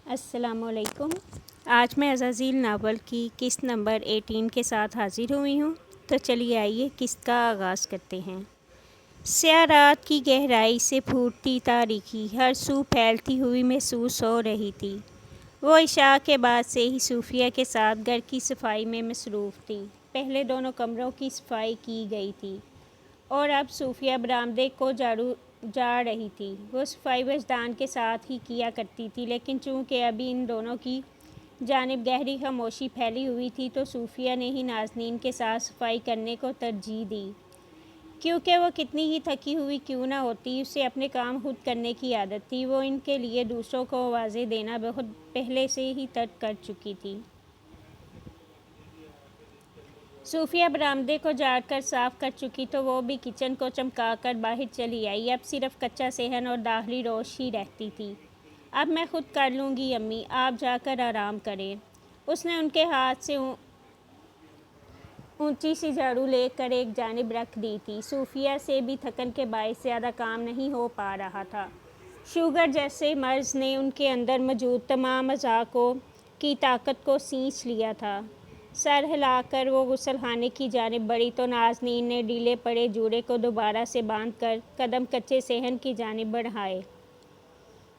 السلام علیکم۔ آج میں عزازیل ناول کی قسط نمبر 18 کے ساتھ حاضر ہوئی ہوں، تو چلیے آئیے قسط کا آغاز کرتے ہیں۔ سیاہ رات کی گہرائی سے پھوٹتی تاریکی ہر سو پھیلتی ہوئی محسوس ہو رہی تھی۔ وہ عشاء کے بعد سے ہی صوفیہ کے ساتھ گھر کی صفائی میں مصروف تھی۔ پہلے دونوں کمروں کی صفائی کی گئی تھی اور اب صوفیہ برآمدے کو جاڑ رہی تھی۔ وہ صفائی وجدان کے ساتھ ہی کیا کرتی تھی، لیکن چونکہ ابھی ان دونوں کی جانب گہری خاموشی پھیلی ہوئی تھی تو صوفیہ نے ہی نازنین کے ساتھ صفائی کرنے کو ترجیح دی، کیونکہ وہ کتنی ہی تھکی ہوئی کیوں نہ ہوتی، اسے اپنے کام خود کرنے کی عادت تھی۔ وہ ان کے لیے دوسروں کو آوازیں دینا بہت پہلے سے ہی ترک کر چکی تھی۔ صوفیہ برآمدے کو جاڑ کر صاف کر چکی تو وہ بھی کچن کو چمکا کر باہر چلی آئی۔ اب صرف کچا صحن اور داخلی روش ہی رہتی تھی۔ اب میں خود کر لوں گی امی، آپ جا کر آرام کریں۔ اس نے ان کے ہاتھ سے اونچی سی جھاڑو لے کر ایک جانب رکھ دی تھی۔ صوفیہ سے بھی تھکن کے باعث زیادہ کام نہیں ہو پا رہا تھا۔ شوگر جیسے مرض نے ان کے اندر موجود تمام اعضاء کی طاقت کو کھینچ لیا تھا۔ سر ہلا کر وہ غسل خانے کی جانب بڑھی تو نازنین نے ڈھیلے پڑے جوڑے کو دوبارہ سے باندھ کر قدم کچے صحن کی جانب بڑھائے۔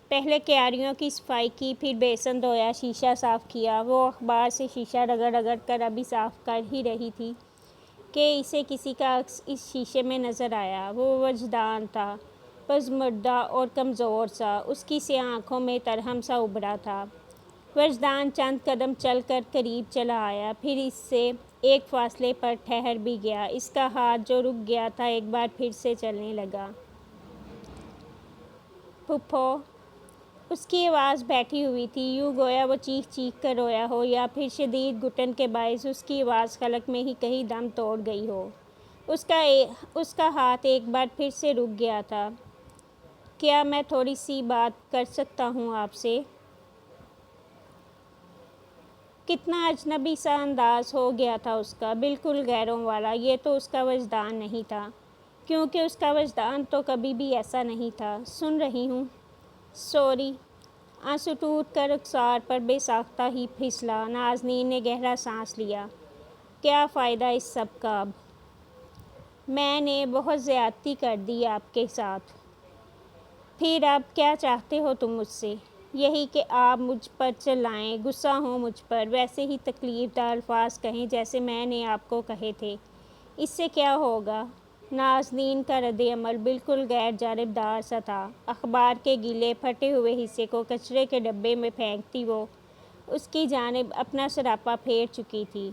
پہلے کیاریوں کی صفائی کی، پھر بیسن دھویا، شیشہ صاف کیا۔ وہ اخبار سے شیشہ رگڑ رگڑ کر ابھی صاف کر ہی رہی تھی کہ اسے کسی کا عکس اس شیشے میں نظر آیا۔ وہ وجدان تھا، پژمردہ اور کمزور سا، اس کی سیاہ آنکھوں میں ترہم سا ابھرا تھا۔ وجدان چند قدم چل کر قریب چلا آیا، پھر اس سے ایک فاصلے پر ٹھہر بھی گیا۔ اس کا ہاتھ جو رک گیا تھا ایک بار پھر سے چلنے لگا۔ پھپھو! اس کی آواز بیٹھی ہوئی تھی، یوں گویا وہ چیخ چیخ کر رویا ہو، یا پھر شدید گھٹن کے باعث اس کی آواز حلق میں ہی کہیں دم توڑ گئی ہو۔ اس کا ہاتھ ایک بار پھر سے رک گیا تھا۔ کیا میں تھوڑی سی بات کر سکتا ہوں آپ سے؟ کتنا اجنبی سا انداز ہو گیا تھا اس کا، بالکل غیروں والا۔ یہ تو اس کا وجدان نہیں تھا، کیونکہ اس کا وجدان تو کبھی بھی ایسا نہیں تھا۔ سن رہی ہوں۔ سوری۔ آنسو ٹوٹ کر رخسار پر بے ساختہ ہی پھسلا۔ نازنین نے گہرا سانس لیا۔ کیا فائدہ اس سب کا اب؟ میں نے بہت زیادتی کر دی آپ کے ساتھ۔ پھر اب کیا چاہتے ہو تم مجھ سے؟ یہی کہ آپ مجھ پر چلائیں، غصہ ہوں مجھ پر، ویسے ہی تکلیف دہ الفاظ کہیں جیسے میں نے آپ کو کہے تھے۔ اس سے کیا ہوگا؟ نازنین کا رد عمل بالکل غیر جانبدار سا تھا۔ اخبار کے گیلے پھٹے ہوئے حصے کو کچرے کے ڈبے میں پھینکتی وہ اس کی جانب اپنا سراپا پھیر چکی تھی۔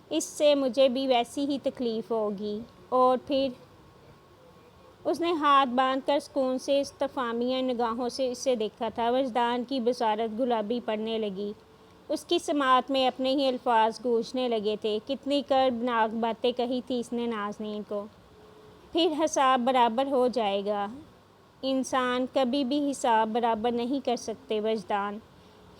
اس سے مجھے بھی ویسی ہی تکلیف ہوگی۔ اور پھر؟ اس نے ہاتھ باندھ کر سکون سے استفہامیہ نگاہوں سے اسے دیکھا تھا۔ وجدان کی بصارت گلابی پڑنے لگی۔ اس کی سماعت میں اپنے ہی الفاظ گونجنے لگے تھے۔ کتنی کربناک باتیں کہی تھی اس نے نازنین کو۔ پھر حساب برابر ہو جائے گا۔ انسان کبھی بھی حساب برابر نہیں کر سکتے وجدان۔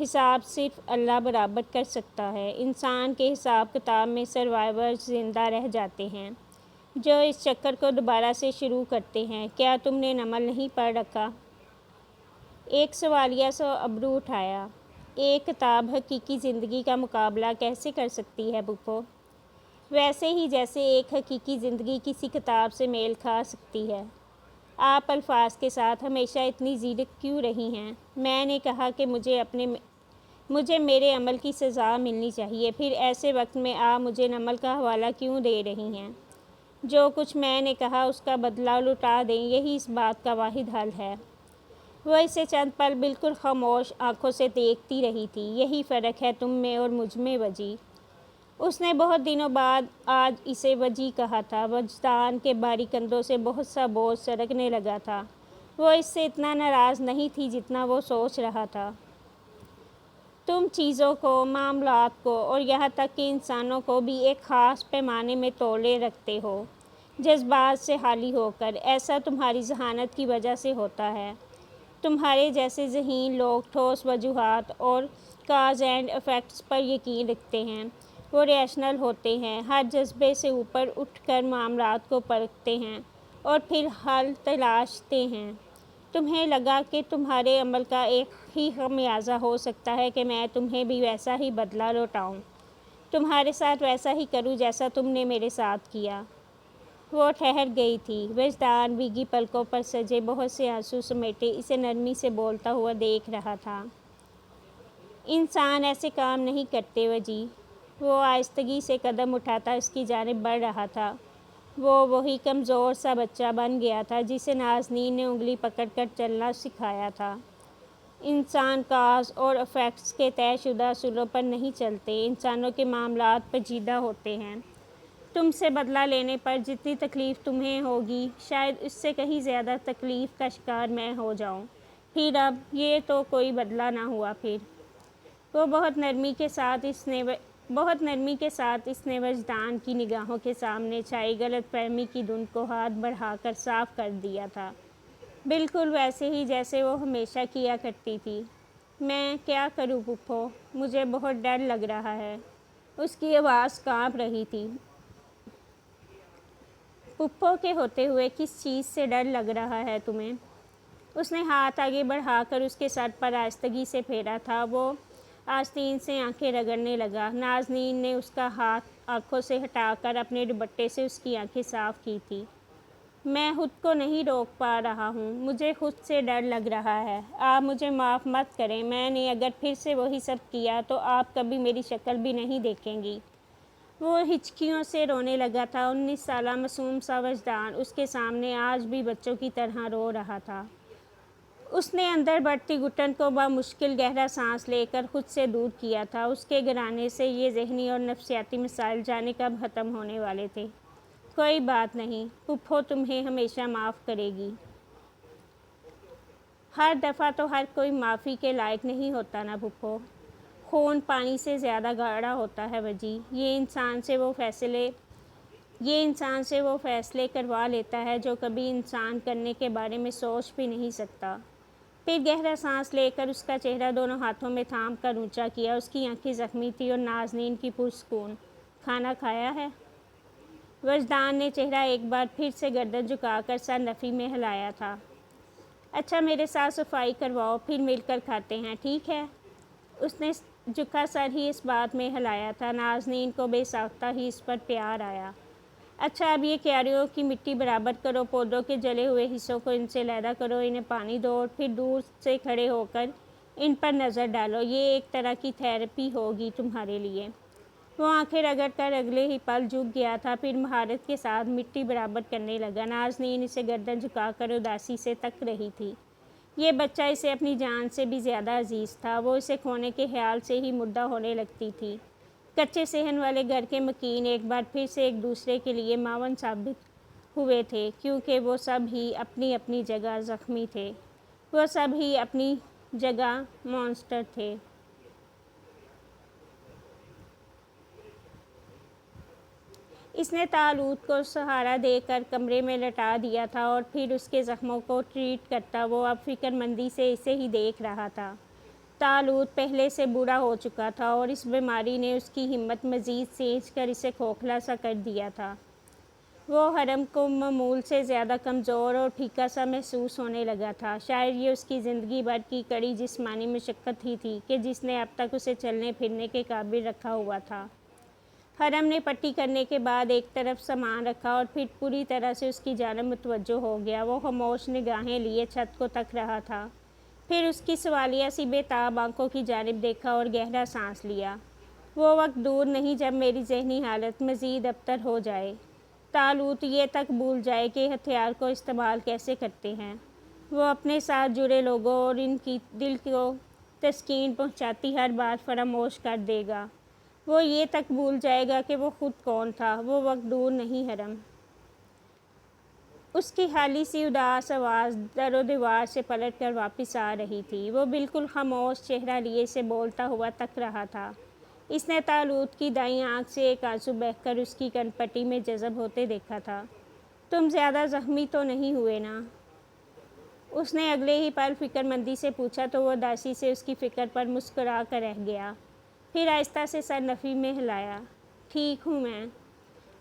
حساب صرف اللہ برابر کر سکتا ہے۔ انسان کے حساب کتاب میں سروائیورز زندہ رہ جاتے ہیں، جو اس چکر کو دوبارہ سے شروع کرتے ہیں۔ کیا تم نے نمل نہیں پڑھ رکھا؟ ایک سوالیہ سا ابرو اٹھایا۔ ایک کتاب حقیقی زندگی کا مقابلہ کیسے کر سکتی ہے پھپھو؟ ویسے ہی جیسے ایک حقیقی زندگی کسی کتاب سے میل کھا سکتی ہے۔ آپ الفاظ کے ساتھ ہمیشہ اتنی زیرک کیوں رہی ہیں؟ میں نے کہا کہ مجھے میرے عمل کی سزا ملنی چاہیے، پھر ایسے وقت میں آپ مجھے نمل کا حوالہ کیوں دے رہی ہیں؟ جو کچھ میں نے کہا اس کا بدلہ لوٹا دیں، یہی اس بات کا واحد حل ہے۔ وہ اسے چند پل بالکل خاموش آنکھوں سے دیکھتی رہی تھی۔ یہی فرق ہے تم میں اور مجھ میں وجی۔ اس نے بہت دنوں بعد آج اسے وجی کہا تھا۔ وجدان کے بھاری کندھوں سے بہت سا بوجھ سرکنے لگا تھا۔ وہ اس سے اتنا ناراض نہیں تھی جتنا وہ سوچ رہا تھا۔ تم چیزوں کو، معاملات کو اور یہاں تک کہ انسانوں کو بھی ایک خاص پیمانے میں تولے رکھتے ہو، جذبات سے خالی ہو کر۔ ایسا تمہاری ذہانت کی وجہ سے ہوتا ہے۔ تمہارے جیسے ذہین لوگ ٹھوس وجوہات اور کاز اینڈ ایفیکٹس پر یقین رکھتے ہیں۔ وہ ریشنل ہوتے ہیں، ہر جذبے سے اوپر اٹھ کر معاملات کو پرکھتے ہیں اور پھر حل تلاشتے ہیں۔ تمہیں لگا کہ تمہارے عمل کا ایک ہی خمیازہ ہو سکتا ہے کہ میں تمہیں بھی ویسا ہی بدلہ لوٹاؤں، تمہارے ساتھ ویسا ہی کروں جیسا تم نے میرے ساتھ کیا۔ وہ ٹھہر گئی تھی، وجدان بھیگی پلکوں پر سجے بہت سے آنسو سمیٹے اسے نرمی سے بولتا ہوا دیکھ رہا تھا۔ انسان ایسے کام نہیں کرتے وجی۔ وہ آہستگی سے قدم اٹھاتا اس کی جانب بڑھ رہا تھا۔ وہ وہی کمزور سا بچہ بن گیا تھا جسے نازنین نے انگلی پکڑ کر چلنا سکھایا تھا۔ انسان کاز اور افیکٹس کے طے شدہ اصولوں پر نہیں چلتے، انسانوں کے معاملات پیچیدہ ہوتے ہیں۔ تم سے بدلہ لینے پر جتنی تکلیف تمہیں ہوگی شاید اس سے کہیں زیادہ تکلیف کا شکار میں ہو جاؤں۔ پھر اب یہ تو کوئی بدلہ نہ ہوا۔ پھر وہ بہت نرمی کے ساتھ اس نے وجدان کی نگاہوں کے سامنے چھائی غلط فہمی کی دھند کو ہاتھ بڑھا کر صاف کر دیا تھا، بالکل ویسے ہی جیسے وہ ہمیشہ کیا کرتی تھی۔ میں کیا کروں پھپھو، مجھے بہت ڈر لگ رہا ہے۔ اس کی آواز کانپ رہی تھی۔ پھپھو کے ہوتے ہوئے کس چیز سے ڈر لگ رہا ہے تمہیں؟ اس نے ہاتھ آگے بڑھا کر اس کے سر پر آہستگی سے پھیرا تھا۔ وہ آستین سے آنکھیں رگڑنے لگا۔ نازنین نے اس کا ہاتھ آنکھوں سے ہٹا کر اپنے دوپٹے سے اس کی آنکھیں صاف کی تھیں۔ میں خود کو نہیں روک پا رہا ہوں، مجھے خود سے ڈر لگ رہا ہے۔ آپ مجھے معاف مت کریں، میں نے اگر پھر سے وہی سب کیا تو آپ کبھی میری شکل بھی نہیں دیکھیں گی۔ وہ ہچکیوں سے رونے لگا تھا۔ 19 سالہ معصوم سا وجدان اس کے سامنے آج بھی بچوں کی طرح رو رہا تھا۔ اس نے اندر بڑھتی گھٹن کو بمشکل گہرا سانس لے کر خود سے دور کیا تھا۔ اس کے گھرانے سے یہ ذہنی اور نفسیاتی مسائل جانے کب ختم ہونے والے تھے۔ کوئی بات نہیں، پھپھو تمہیں ہمیشہ معاف کرے گی۔ ہر دفعہ تو ہر کوئی معافی کے لائق نہیں ہوتا نا پھپھو۔ خون پانی سے زیادہ گاڑھا ہوتا ہے وجی۔ یہ انسان سے وہ فیصلے کروا لیتا ہے جو کبھی انسان کرنے کے بارے میں سوچ بھی نہیں سکتا۔ پھر گہرا سانس لے کر اس کا چہرہ دونوں ہاتھوں میں تھام کر اونچا کیا۔ اس کی آنکھیں زخمی تھیں اور نازنین کی پرسکون۔ کھانا کھایا ہے؟ وجدان نے چہرہ ایک بار پھر سے گردن جھکا کر سر نفی میں ہلایا تھا۔ اچھا میرے ساتھ صفائی کرواؤ، پھر مل کر کھاتے ہیں، ٹھیک ہے؟ اس نے جھکا سر ہی اس بات میں ہلایا تھا۔ نازنین کو بے ساختہ ہی اس پر پیار آیا۔ اچھا اب یہ کیاریوں کی مٹی برابر کرو، پودوں کے جلے ہوئے حصوں کو ان سے علیحدہ کرو، انہیں پانی دو اور پھر دور سے کھڑے ہو کر ان پر نظر ڈالو۔ یہ ایک طرح کی تھیراپی ہوگی تمہارے لیے۔ وہ آنکھیں رگڑ کر اگلے ہی پل جھک گیا تھا، پھر مہارت کے ساتھ مٹی برابر کرنے لگا۔ نازنین اسے گردن جھکا کر اداسی سے تک رہی تھی۔ یہ بچہ اسے اپنی جان سے بھی زیادہ عزیز تھا۔ وہ اسے کھونے کے خیال سے ہی مردہ ہونے لگتی تھی۔ کچے صحن والے گھر کے مکین ایک بار پھر سے ایک دوسرے کے لیے معاون ثابت ہوئے تھے، کیونکہ وہ سب ہی اپنی اپنی جگہ زخمی تھے، وہ سب ہی اپنی جگہ مانسٹر تھے۔ اس نے تالوت کو سہارا دے کر کمرے میں لٹا دیا تھا اور پھر اس کے زخموں کو ٹریٹ کرتا وہ اب فکر مندی سے اسے ہی دیکھ رہا تھا۔ تالوت پہلے سے بوڑھا ہو چکا تھا اور اس بیماری نے اس کی ہمت مزید سینچ کر اسے کھوکھلا سا کر دیا تھا۔ وہ حرم کو معمول سے زیادہ کمزور اور پھیکا سا محسوس ہونے لگا تھا۔ شاید یہ اس کی زندگی بھر کی کڑی جسمانی مشقت ہی تھی کہ جس نے اب تک اسے چلنے پھرنے کے قابل رکھا ہوا تھا۔ حرم نے پٹی کرنے کے بعد ایک طرف سامان رکھا اور پھر پوری طرح سے اس کی جانب متوجہ ہو گیا۔ وہ خاموش نگاہیں لیے چھت کو تک رہا تھا، پھر اس کی سوالیہ سی بے تاب آنکھوں کی جانب دیکھا اور گہرا سانس لیا۔ وہ وقت دور نہیں جب میری ذہنی حالت مزید ابتر ہو جائے، تالوت یہ تک بھول جائے کہ ہتھیار کو استعمال کیسے کرتے ہیں۔ وہ اپنے ساتھ جڑے لوگوں اور ان کی دل کو تسکین پہنچاتی ہر بات فراموش کر دے گا۔ وہ یہ تک بھول جائے گا کہ وہ خود کون تھا۔ وہ وقت دور نہیں حرم۔ اس کی خالی سی اداس آواز در و دیوار سے پلٹ کر واپس آ رہی تھی۔ وہ بالکل خاموش چہرہ لیے اسے بولتا ہوا تک رہا تھا۔ اس نے تالوت کی دائیں آنکھ سے ایک آنسو بہہ کر اس کی کن پٹی میں جذب ہوتے دیکھا تھا۔ تم زیادہ زخمی تو نہیں ہوئے نا؟ اس نے اگلے ہی پل فکر مندی سے پوچھا تو وہ اداسی سے اس کی فکر پر مسکرا کر رہ گیا، پھر آہستہ سے سر نفی میں ہلایا۔ ٹھیک ہوں میں۔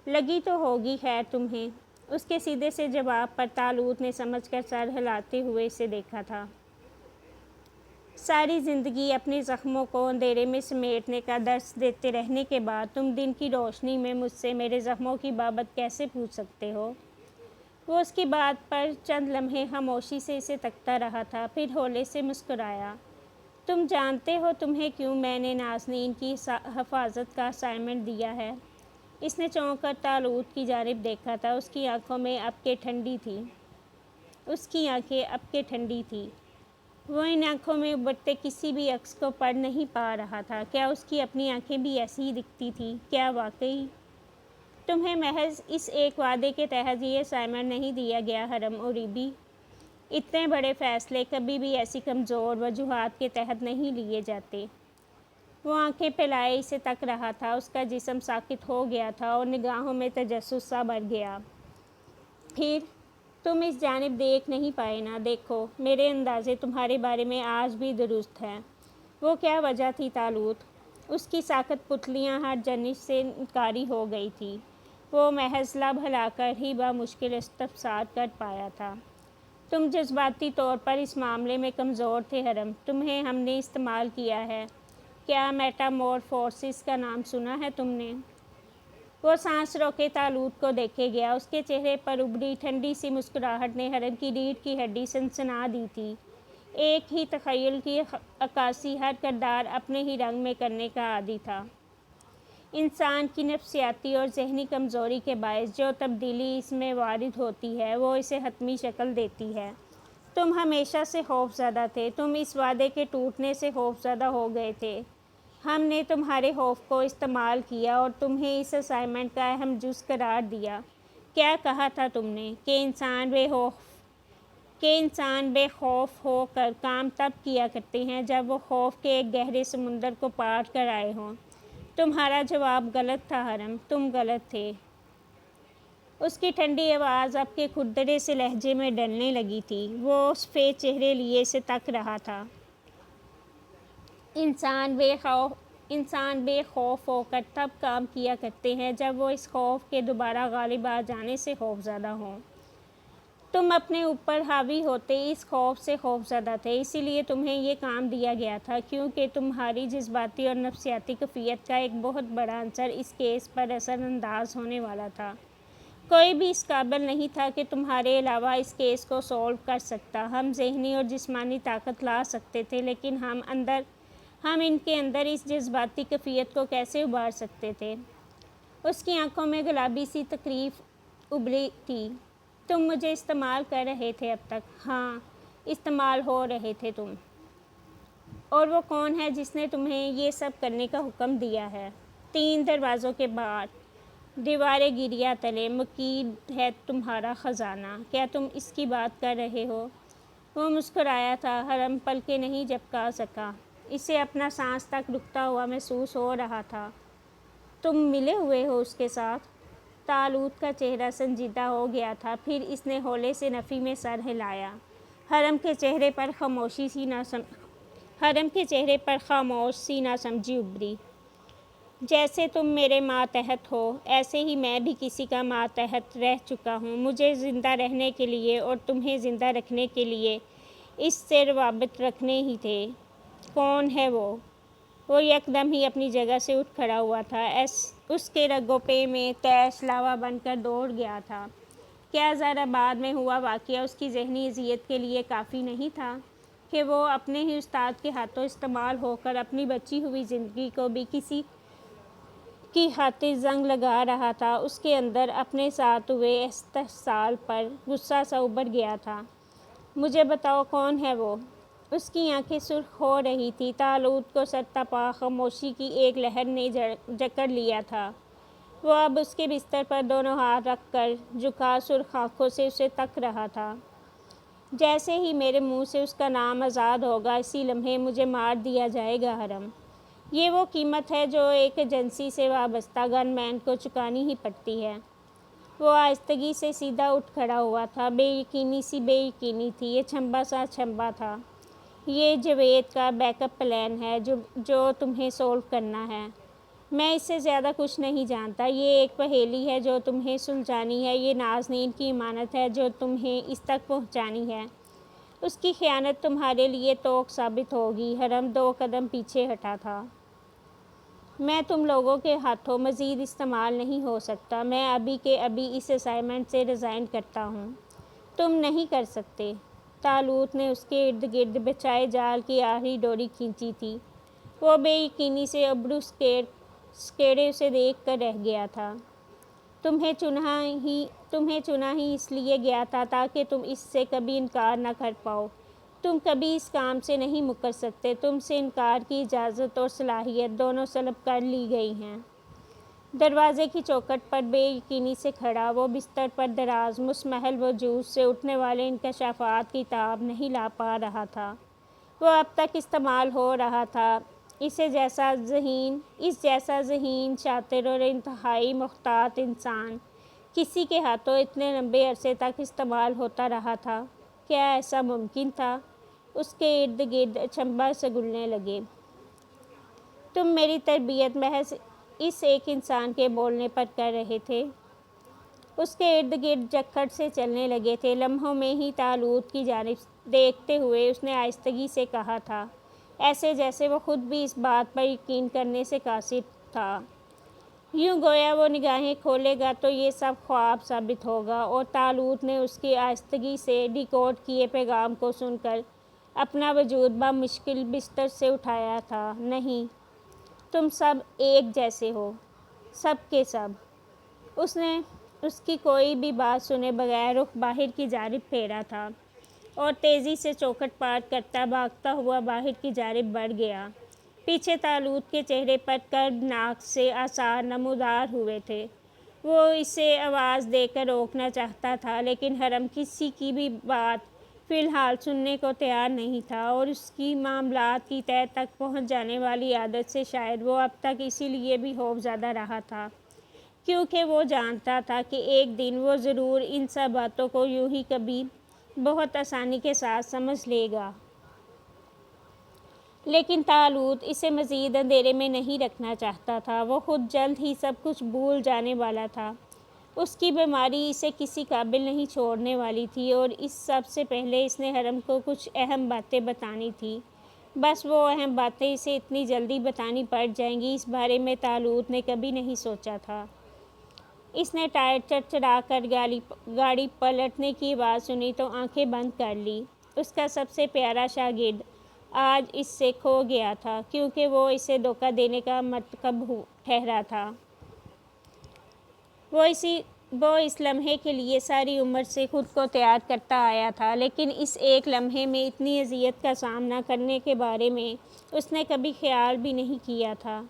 لگی تو ہوگی خیر تمہیں۔ اس کے سیدھے سے جواب پر طالوت نے سمجھ کر سر ہلاتے ہوئے اسے دیکھا تھا۔ ساری زندگی اپنے زخموں کو اندھیرے میں سمیٹنے کا درس دیتے رہنے کے بعد تم دن کی روشنی میں مجھ سے میرے زخموں کی بابت کیسے پوچھ سکتے ہو؟ وہ اس کی بات پر چند لمحے خاموشی سے اسے تکتا رہا تھا، پھر ہولے سے مسکرایا۔ تم جانتے ہو تمہیں کیوں میں نے نازنین کی حفاظت کا اسائنمنٹ دیا ہے؟ اس نے چونک کر طالوت کی جانب دیکھا تھا۔ اس کی آنکھیں اب کے ٹھنڈی تھی۔ وہ ان آنکھوں میں ابھرتے کسی بھی عکس کو پڑھ نہیں پا رہا تھا۔ کیا اس کی اپنی آنکھیں بھی ایسی ہی دکھتی تھیں؟ کیا واقعی تمہیں محض اس ایک وعدے کے تحت یہ اسائنمنٹ نہیں دیا گیا حرم اوریبی؟ اتنے بڑے فیصلے کبھی بھی ایسی کمزور وجوہات کے تحت نہیں لیے جاتے۔ وہ آنکھیں پھیلائے اسے تک رہا تھا۔ اس کا جسم ساکت ہو گیا تھا اور نگاہوں میں تجسس سا بھر گیا۔ پھر تم اس جانب دیکھ نہیں پائے نا؟ دیکھو، میرے اندازے تمہارے بارے میں آج بھی درست ہیں۔ وہ کیا وجہ تھی طالوت؟ اس کی ساکت پتلیاں ہر جنش سے انکاری ہو گئی تھی۔ وہ محض لب ہلا کر ہی بامشکل استفسار کر پایا تھا۔ تم جذباتی طور پر اس معاملے میں کمزور تھے حرم۔ تمہیں ہم نے استعمال کیا ہے۔ کیا میٹامورفوسس کا نام سنا ہے تم نے؟ وہ سانس روکے طالوت کو دیکھے گیا۔ اس کے چہرے پر ابھری ٹھنڈی سی مسکراہٹ نے حرم کی ریڑھ کی ہڈی سنسنا دی تھی۔ ایک ہی تخیل کی عکاسی ہر کردار اپنے ہی رنگ میں کرنے کا عادی تھا۔ انسان کی نفسیاتی اور ذہنی کمزوری کے باعث جو تبدیلی اس میں وارد ہوتی ہے وہ اسے حتمی شکل دیتی ہے۔ تم ہمیشہ سے خوف زدہ تھے۔ تم اس وعدے کے ٹوٹنے سے خوف زدہ ہو گئے تھے۔ ہم نے تمہارے خوف کو استعمال کیا اور تمہیں اس اسائنمنٹ کا اہم جز قرار دیا۔ کیا کہا تھا تم نے کہ انسان بے خوف ہو کر کام تب کیا کرتے ہیں جب وہ خوف کے ایک گہرے سمندر کو پار کر آئے ہوں؟ تمہارا جواب غلط تھا حرم، تم غلط تھے۔ اس کی ٹھنڈی آواز اب کے کھردرے سے لہجے میں ڈلنے لگی تھی۔ وہ سفید چہرے لیے اسے تک رہا تھا۔ انسان بے خوف ہو کر تب کام کیا کرتے ہیں جب وہ اس خوف کے دوبارہ غالب آ جانے سے خوف زدہ ہوں۔ تم اپنے اوپر حاوی ہوتے اس خوف سے خوف زدہ تھے، اسی لیے تمہیں یہ کام دیا گیا تھا، کیونکہ تمہاری جذباتی اور نفسیاتی کیفیت کا ایک بہت بڑا عنصر اس کیس پر اثر انداز ہونے والا تھا۔ کوئی بھی اس قابل نہیں تھا کہ تمہارے علاوہ اس کیس کو سولو کر سکتا۔ ہم ذہنی اور جسمانی طاقت لا سکتے تھے، لیکن ہم ان کے اندر اس جذباتی کیفیت کو کیسے ابھار سکتے تھے؟ اس کی آنکھوں میں گلابی سی تکلیف ابھری تھی۔ تم مجھے استعمال کر رہے تھے اب تک۔ ہاں، استعمال ہو رہے تھے تم۔ اور وہ کون ہے جس نے تمہیں یہ سب کرنے کا حکم دیا ہے؟ 3 دروازوں کے باہر، دیوارِ گریا تلے مقید ہے تمہارا خزانہ۔ کیا تم اس کی بات کر رہے ہو؟ وہ مسکرایا تھا۔ حرم پلکیں نہیں جھپکا سکا۔ اسے اپنا سانس تک رکتا ہوا محسوس ہو رہا تھا۔ تم ملے ہوئے ہو اس کے ساتھ؟ طالوت کا چہرہ سنجیدہ ہو گیا تھا، پھر اس نے ہولے سے نفی میں سر ہلایا۔ حرم کے چہرے پر خاموش سی ناسمجھی ابھری۔ جیسے تم میرے ماتحت ہو، ایسے ہی میں بھی کسی کا ماتحت رہ چکا ہوں۔ مجھے زندہ رہنے کے لیے اور تمہیں زندہ رکھنے کے لیے اس سے روابط رکھنے ہی تھے۔ کون ہے وہ؟ وہ یکدم ہی اپنی جگہ سے اٹھ کھڑا ہوا تھا۔ اس کے رگ و پے میں طیش لاوا بن کر دوڑ گیا تھا۔ کیا ذرا بعد میں ہوا واقعہ اس کی ذہنی اذیت کے لیے کافی نہیں تھا کہ وہ اپنے ہی استاد کے ہاتھوں استعمال ہو کر اپنی بچی ہوئی زندگی کو بھی کسی کی خاطر زنگ لگا رہا تھا؟ اس کے اندر اپنے ساتھ ہوئے استحصال پر غصہ سا ابھر گیا تھا۔ مجھے بتاؤ، کون ہے وہ؟ اس کی آنکھیں سرخ ہو رہی تھیں۔ طالوت کو سرتاپا خاموشی کی ایک لہر نے جکڑ لیا تھا۔ وہ اب اس کے بستر پر دونوں ہاتھ رکھ کر جھکا سرخ آنکھوں سے اسے تک رہا تھا۔ جیسے ہی میرے منہ سے اس کا نام آزاد ہوگا، اسی لمحے مجھے مار دیا جائے گا حرم۔ یہ وہ قیمت ہے جو ایک ایجنسی سے وابستہ گن مین کو چکانی ہی پڑتی ہے۔ وہ آہستگی سے سیدھا اٹھ کھڑا ہوا تھا۔ بے یقینی تھی۔ یہ چھمبا تھا۔ یہ جاوید کا بیک اپ پلان ہے جو تمہیں سولو کرنا ہے۔ میں اس سے زیادہ کچھ نہیں جانتا، یہ ایک پہیلی ہے جو تمہیں سلجھانی ہے، یہ نازنین کی امانت ہے جو تمہیں اس تک پہنچانی ہے۔ اس کی خیانت تمہارے لیے توق ثابت ہوگی۔ حرم 2 قدم پیچھے ہٹا تھا۔ میں تم لوگوں کے ہاتھوں مزید استعمال نہیں ہو سکتا، میں ابھی کے ابھی اس اسائنمنٹ سے ریزائن کرتا ہوں۔ تم نہیں کر سکتے۔ طالوت نے اس کے ارد گرد بچھائے جال کی آخری ڈوری کھینچی تھی۔ وہ بے یقینی سے ابرو سکیڑے اسے دیکھ کر رہ گیا تھا۔ تمہیں چنا ہی اس لیے گیا تھا تاکہ تم اس سے کبھی انکار نہ کر پاؤ۔ تم کبھی اس کام سے نہیں مکر سکتے، تم سے انکار کی اجازت اور صلاحیت دونوں سلب کر لی گئی ہیں۔ دروازے کی چوکھٹ پر بے یقینی سے کھڑا، وہ بستر پر دراز مسمحل وجود سے اٹھنے والے انکشافات کی تاب نہیں لا پا رہا تھا۔ وہ اب تک استعمال ہو رہا تھا، اس جیسا ذہین، شاطر اور انتہائی محتاط انسان کسی کے ہاتھوں اتنے لمبے عرصے تک استعمال ہوتا رہا تھا۔ کیا ایسا ممکن تھا؟ اس کے ارد گرد اچنبھا سگڑنے لگے۔ تم میری تربیت محض اس ایک انسان کے بولنے پر کر رہے تھے۔ اس کے ارد گرد جکڑ سے چلنے لگے تھے۔ لمحوں میں ہی طالوت کی جانب دیکھتے ہوئے اس نے آہستگی سے کہا تھا، ایسے جیسے وہ خود بھی اس بات پر یقین کرنے سے قاصر تھا۔ یوں گویا وہ نگاہیں کھولے گا تو یہ سب خواب ثابت ہوگا، اور طالوت نے اس کی آہستگی سے ڈیکوڈ کیے پیغام کو سن کر اپنا وجود بمشکل بستر سے اٹھایا تھا۔ نہیں، تم سب ایک جیسے ہو، سب کے سب۔ اس نے اس کی کوئی بھی بات سنے بغیر رخ باہر کی جانب پھیرا تھا اور تیزی سے چوکھٹ پار کرتا بھاگتا ہوا باہر کی جانب بڑھ گیا۔ پیچھے طالوت کے چہرے پر کربناک سے آثار نمودار ہوئے تھے۔ وہ اسے آواز دے کر روکنا چاہتا تھا، لیکن حرم کسی کی بھی بات فی الحال سننے کو تیار نہیں تھا، اور اس کی معاملات کی تہہ تک پہنچ جانے والی عادت سے شاید وہ اب تک اسی لیے بھی خوفزدہ رہا تھا کیونکہ وہ جانتا تھا کہ ایک دن وہ ضرور ان سب باتوں کو یوں ہی کبھی بہت آسانی کے ساتھ سمجھ لے گا۔ لیکن طالوت اسے مزید اندھیرے میں نہیں رکھنا چاہتا تھا۔ وہ خود جلد ہی سب کچھ بھول جانے والا تھا۔ اس کی بیماری اسے کسی قابل نہیں چھوڑنے والی تھی، اور اس سب سے پہلے اس نے حرم کو کچھ اہم باتیں بتانی تھیں۔ بس وہ اہم باتیں اسے اتنی جلدی بتانی پڑ جائیں گی، اس بارے میں طالوت نے کبھی نہیں سوچا تھا۔ اس نے ٹائر چڑچڑا کر گاڑی پلٹنے کی آواز سنی تو آنکھیں بند کر لی۔ اس کا سب سے پیارا شاگرد آج اس سے کھو گیا تھا، کیونکہ وہ اسے دھوکہ دینے کا مرتکب ٹھہرا تھا۔ وہ اس لمحے کے لیے ساری عمر سے خود کو تیار کرتا آیا تھا، لیکن اس ایک لمحے میں اتنی اذیت کا سامنا کرنے کے بارے میں اس نے کبھی خیال بھی نہیں کیا تھا۔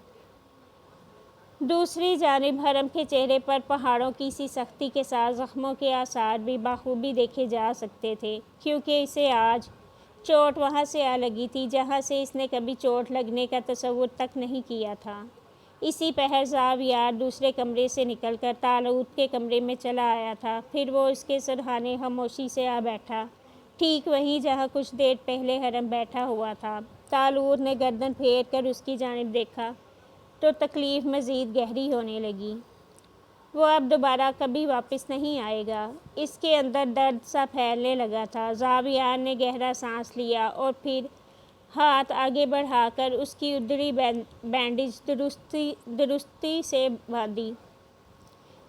دوسری جانب حرم کے چہرے پر پہاڑوں کی سی سختی کے ساتھ زخموں کے آثار بھی بخوبی دیکھے جا سکتے تھے، کیونکہ اسے آج چوٹ وہاں سے آ لگی تھی جہاں سے اس نے کبھی چوٹ لگنے کا تصور تک نہیں کیا تھا۔ اسی پہر زاویار دوسرے کمرے سے نکل کر طالوت کے کمرے میں چلا آیا تھا۔ پھر وہ اس کے سرہانے خاموشی سے آ بیٹھا، ٹھیک وہیں جہاں کچھ دیر پہلے حرم بیٹھا ہوا تھا۔ طالوت نے گردن پھیر کر اس کی جانب دیکھا تو تکلیف مزید گہری ہونے لگی۔ وہ اب دوبارہ کبھی واپس نہیں آئے گا۔ اس کے اندر درد سا پھیلنے لگا تھا۔ زاویار نے گہرا سانس لیا اور پھر ہاتھ آگے بڑھا کر اس کی ادھری بینڈیج درستی سے باندھی۔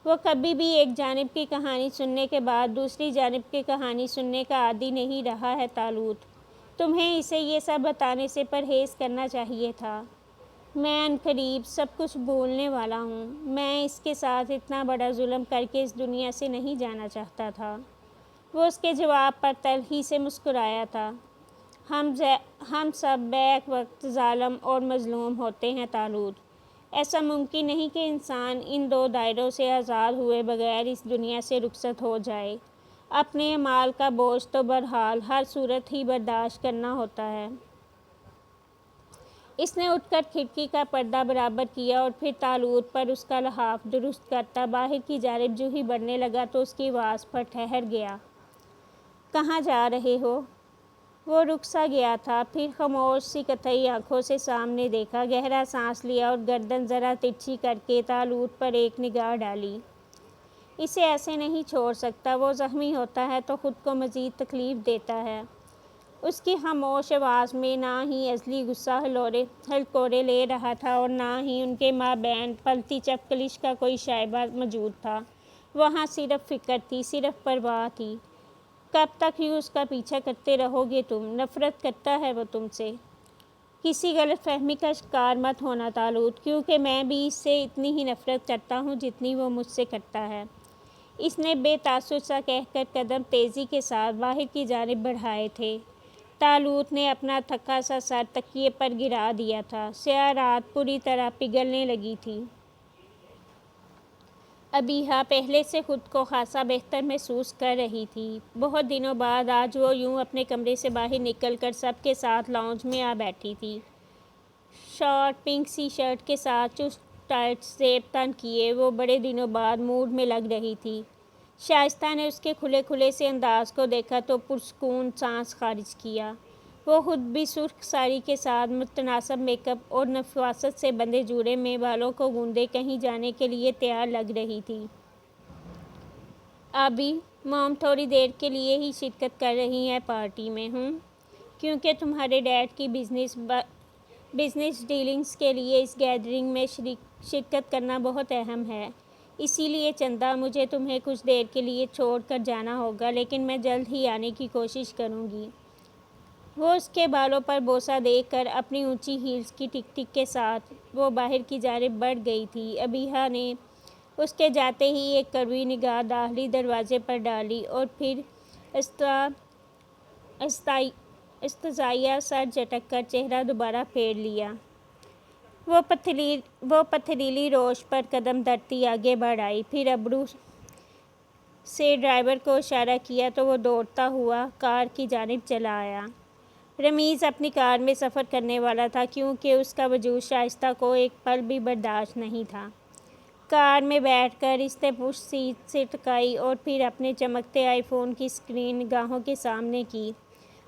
وہ کبھی بھی ایک جانب کی کہانی سننے کے بعد دوسری جانب کی کہانی سننے کا عادی نہیں رہا ہے طالوت۔ تمہیں اسے یہ سب بتانے سے پرہیز کرنا چاہیے تھا۔ میں عنقریب سب کچھ بھولنے والا ہوں۔ میں اس کے ساتھ اتنا بڑا ظلم کر کے اس دنیا سے نہیں جانا چاہتا تھا۔ وہ اس کے جواب پر تلخی سے مسکرایا تھا۔ ہم سب بیک وقت ظالم اور مظلوم ہوتے ہیں طالوت۔ ایسا ممکن نہیں کہ انسان ان 2 دائروں سے آزاد ہوئے بغیر اس دنیا سے رخصت ہو جائے۔ اپنے اعمال کا بوجھ تو بہرحال ہر صورت ہی برداشت کرنا ہوتا ہے۔ اس نے اٹھ کر کھڑکی کا پردہ برابر کیا اور پھر طالوت پر اس کا لحاف درست کرتا باہر کی جانب جو ہی بڑھنے لگا تو اس کی آواز پر ٹھہر گیا۔ کہاں جا رہے ہو؟ وہ رک سا گیا تھا، پھر خاموش سی قطعی آنکھوں سے سامنے دیکھا، گہرا سانس لیا اور گردن ذرا ترچھی کر کے تالوت پر ایک نگاہ ڈالی۔ اسے ایسے نہیں چھوڑ سکتا، وہ زخمی ہوتا ہے تو خود کو مزید تکلیف دیتا ہے۔ اس کی خاموش آواز میں نہ ہی ازلی غصہ ہلکورے لے رہا تھا اور نہ ہی ان کے مابین پلتی چپکلش کا کوئی شائبہ موجود تھا۔ وہاں صرف فکر تھی، صرف پرواہ تھی۔ کب تک یوں اس کا پیچھا کرتے رہو گے تم؟ نفرت کرتا ہے وہ تم سے۔ کسی غلط فہمی کا شکار مت ہونا تالوت، کیونکہ میں بھی اس سے اتنی ہی نفرت کرتا ہوں جتنی وہ مجھ سے کرتا ہے۔ اس نے بے تاثر سا کہہ کر قدم تیزی کے ساتھ باہر کی جانب بڑھائے تھے۔ تالوت نے اپنا تھکا سا سر تکیے پر گرا دیا تھا۔ سیاہ رات پوری طرح پگھلنے لگی تھی۔ ابیحا پہلے سے خود کو خاصا بہتر محسوس کر رہی تھی۔ بہت دنوں بعد آج وہ یوں اپنے کمرے سے باہر نکل کر سب کے ساتھ لاؤنج میں آ بیٹھی تھی۔ شارٹ پنک سی شرٹ کے ساتھ چست ٹائٹ زیب تن کیے وہ بڑے دنوں بعد موڈ میں لگ رہی تھی۔ شائستہ نے اس کے کھلے کھلے سے انداز کو دیکھا تو پرسکون سانس خارج کیا۔ وہ خود بھی سرخ ساڑی کے ساتھ متناسب میک اپ اور نفاست سے بندھے جوڑے میں بالوں کو گوندے کہیں جانے کے لیے تیار لگ رہی تھی۔ ابھی موم تھوڑی دیر کے لیے ہی شرکت کر رہی ہیں پارٹی میں کیونکہ تمہارے ڈیڈ کی بزنس ڈیلنگز کے لیے اس گیدرنگ میں شرکت کرنا بہت اہم ہے۔ اسی لیے چندا مجھے تمہیں کچھ دیر کے لیے چھوڑ کر جانا ہوگا، لیکن میں جلد ہی آنے کی کوشش کروں گی۔ وہ اس کے بالوں پر بوسہ دے کر اپنی اونچی ہیلز کی ٹک ٹک کے ساتھ وہ باہر کی جانب بڑھ گئی تھی۔ ابیحا نے اس کے جاتے ہی ایک کڑوی نگاہ داخلی دروازے پر ڈالی اور پھر استزادہ سر جھٹک کر چہرہ دوبارہ پھیر لیا۔ وہ پتھریلی روش پر قدم دھرتی آگے بڑھ آئی، پھر ابرو سے ڈرائیور کو اشارہ کیا تو وہ دوڑتا ہوا کار کی جانب چلا آیا۔ رمیز اپنی کار میں سفر کرنے والا تھا کیونکہ اس کا وجود شائستہ کو ایک پل بھی برداشت نہیں تھا۔ کار میں بیٹھ کر اس نے پش سیٹ سے ٹکائی اور پھر اپنے چمکتے آئی فون کی اسکرین نگاہوں کے سامنے کی۔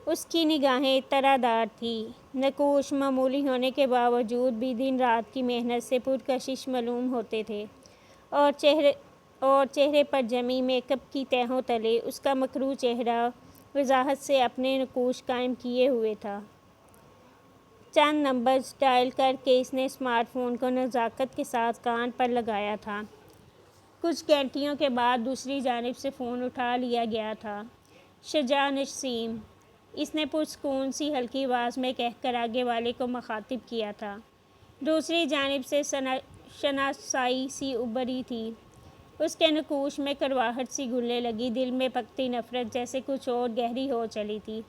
اس کی نگاہیں طرح دار تھیں۔ نقوش معمولی ہونے کے باوجود بھی دن رات کی محنت سے پرکشش معلوم ہوتے تھے اور چہرے پر جمی میک اپ کی تہوں تلے اس کا مکروہ چہرہ وضاحت سے اپنے نقوش قائم کیے ہوئے تھا۔ چند نمبرز ڈائل کر کے اس نے اسمارٹ فون کو نزاکت کے ساتھ کان پر لگایا تھا۔ کچھ گھنٹیوں کے بعد دوسری جانب سے فون اٹھا لیا گیا تھا۔ شجاع نسیم، اس نے پرسکون سی ہلکی آواز میں کہہ کر آگے والے کو مخاطب کیا تھا۔ دوسری جانب سے شناسائی سی ابھری تھی۔ اس کے نقوش میں کڑواہٹ سی گھلنے لگی، دل میں پکتی نفرت جیسے کچھ اور گہری ہو چلی تھی۔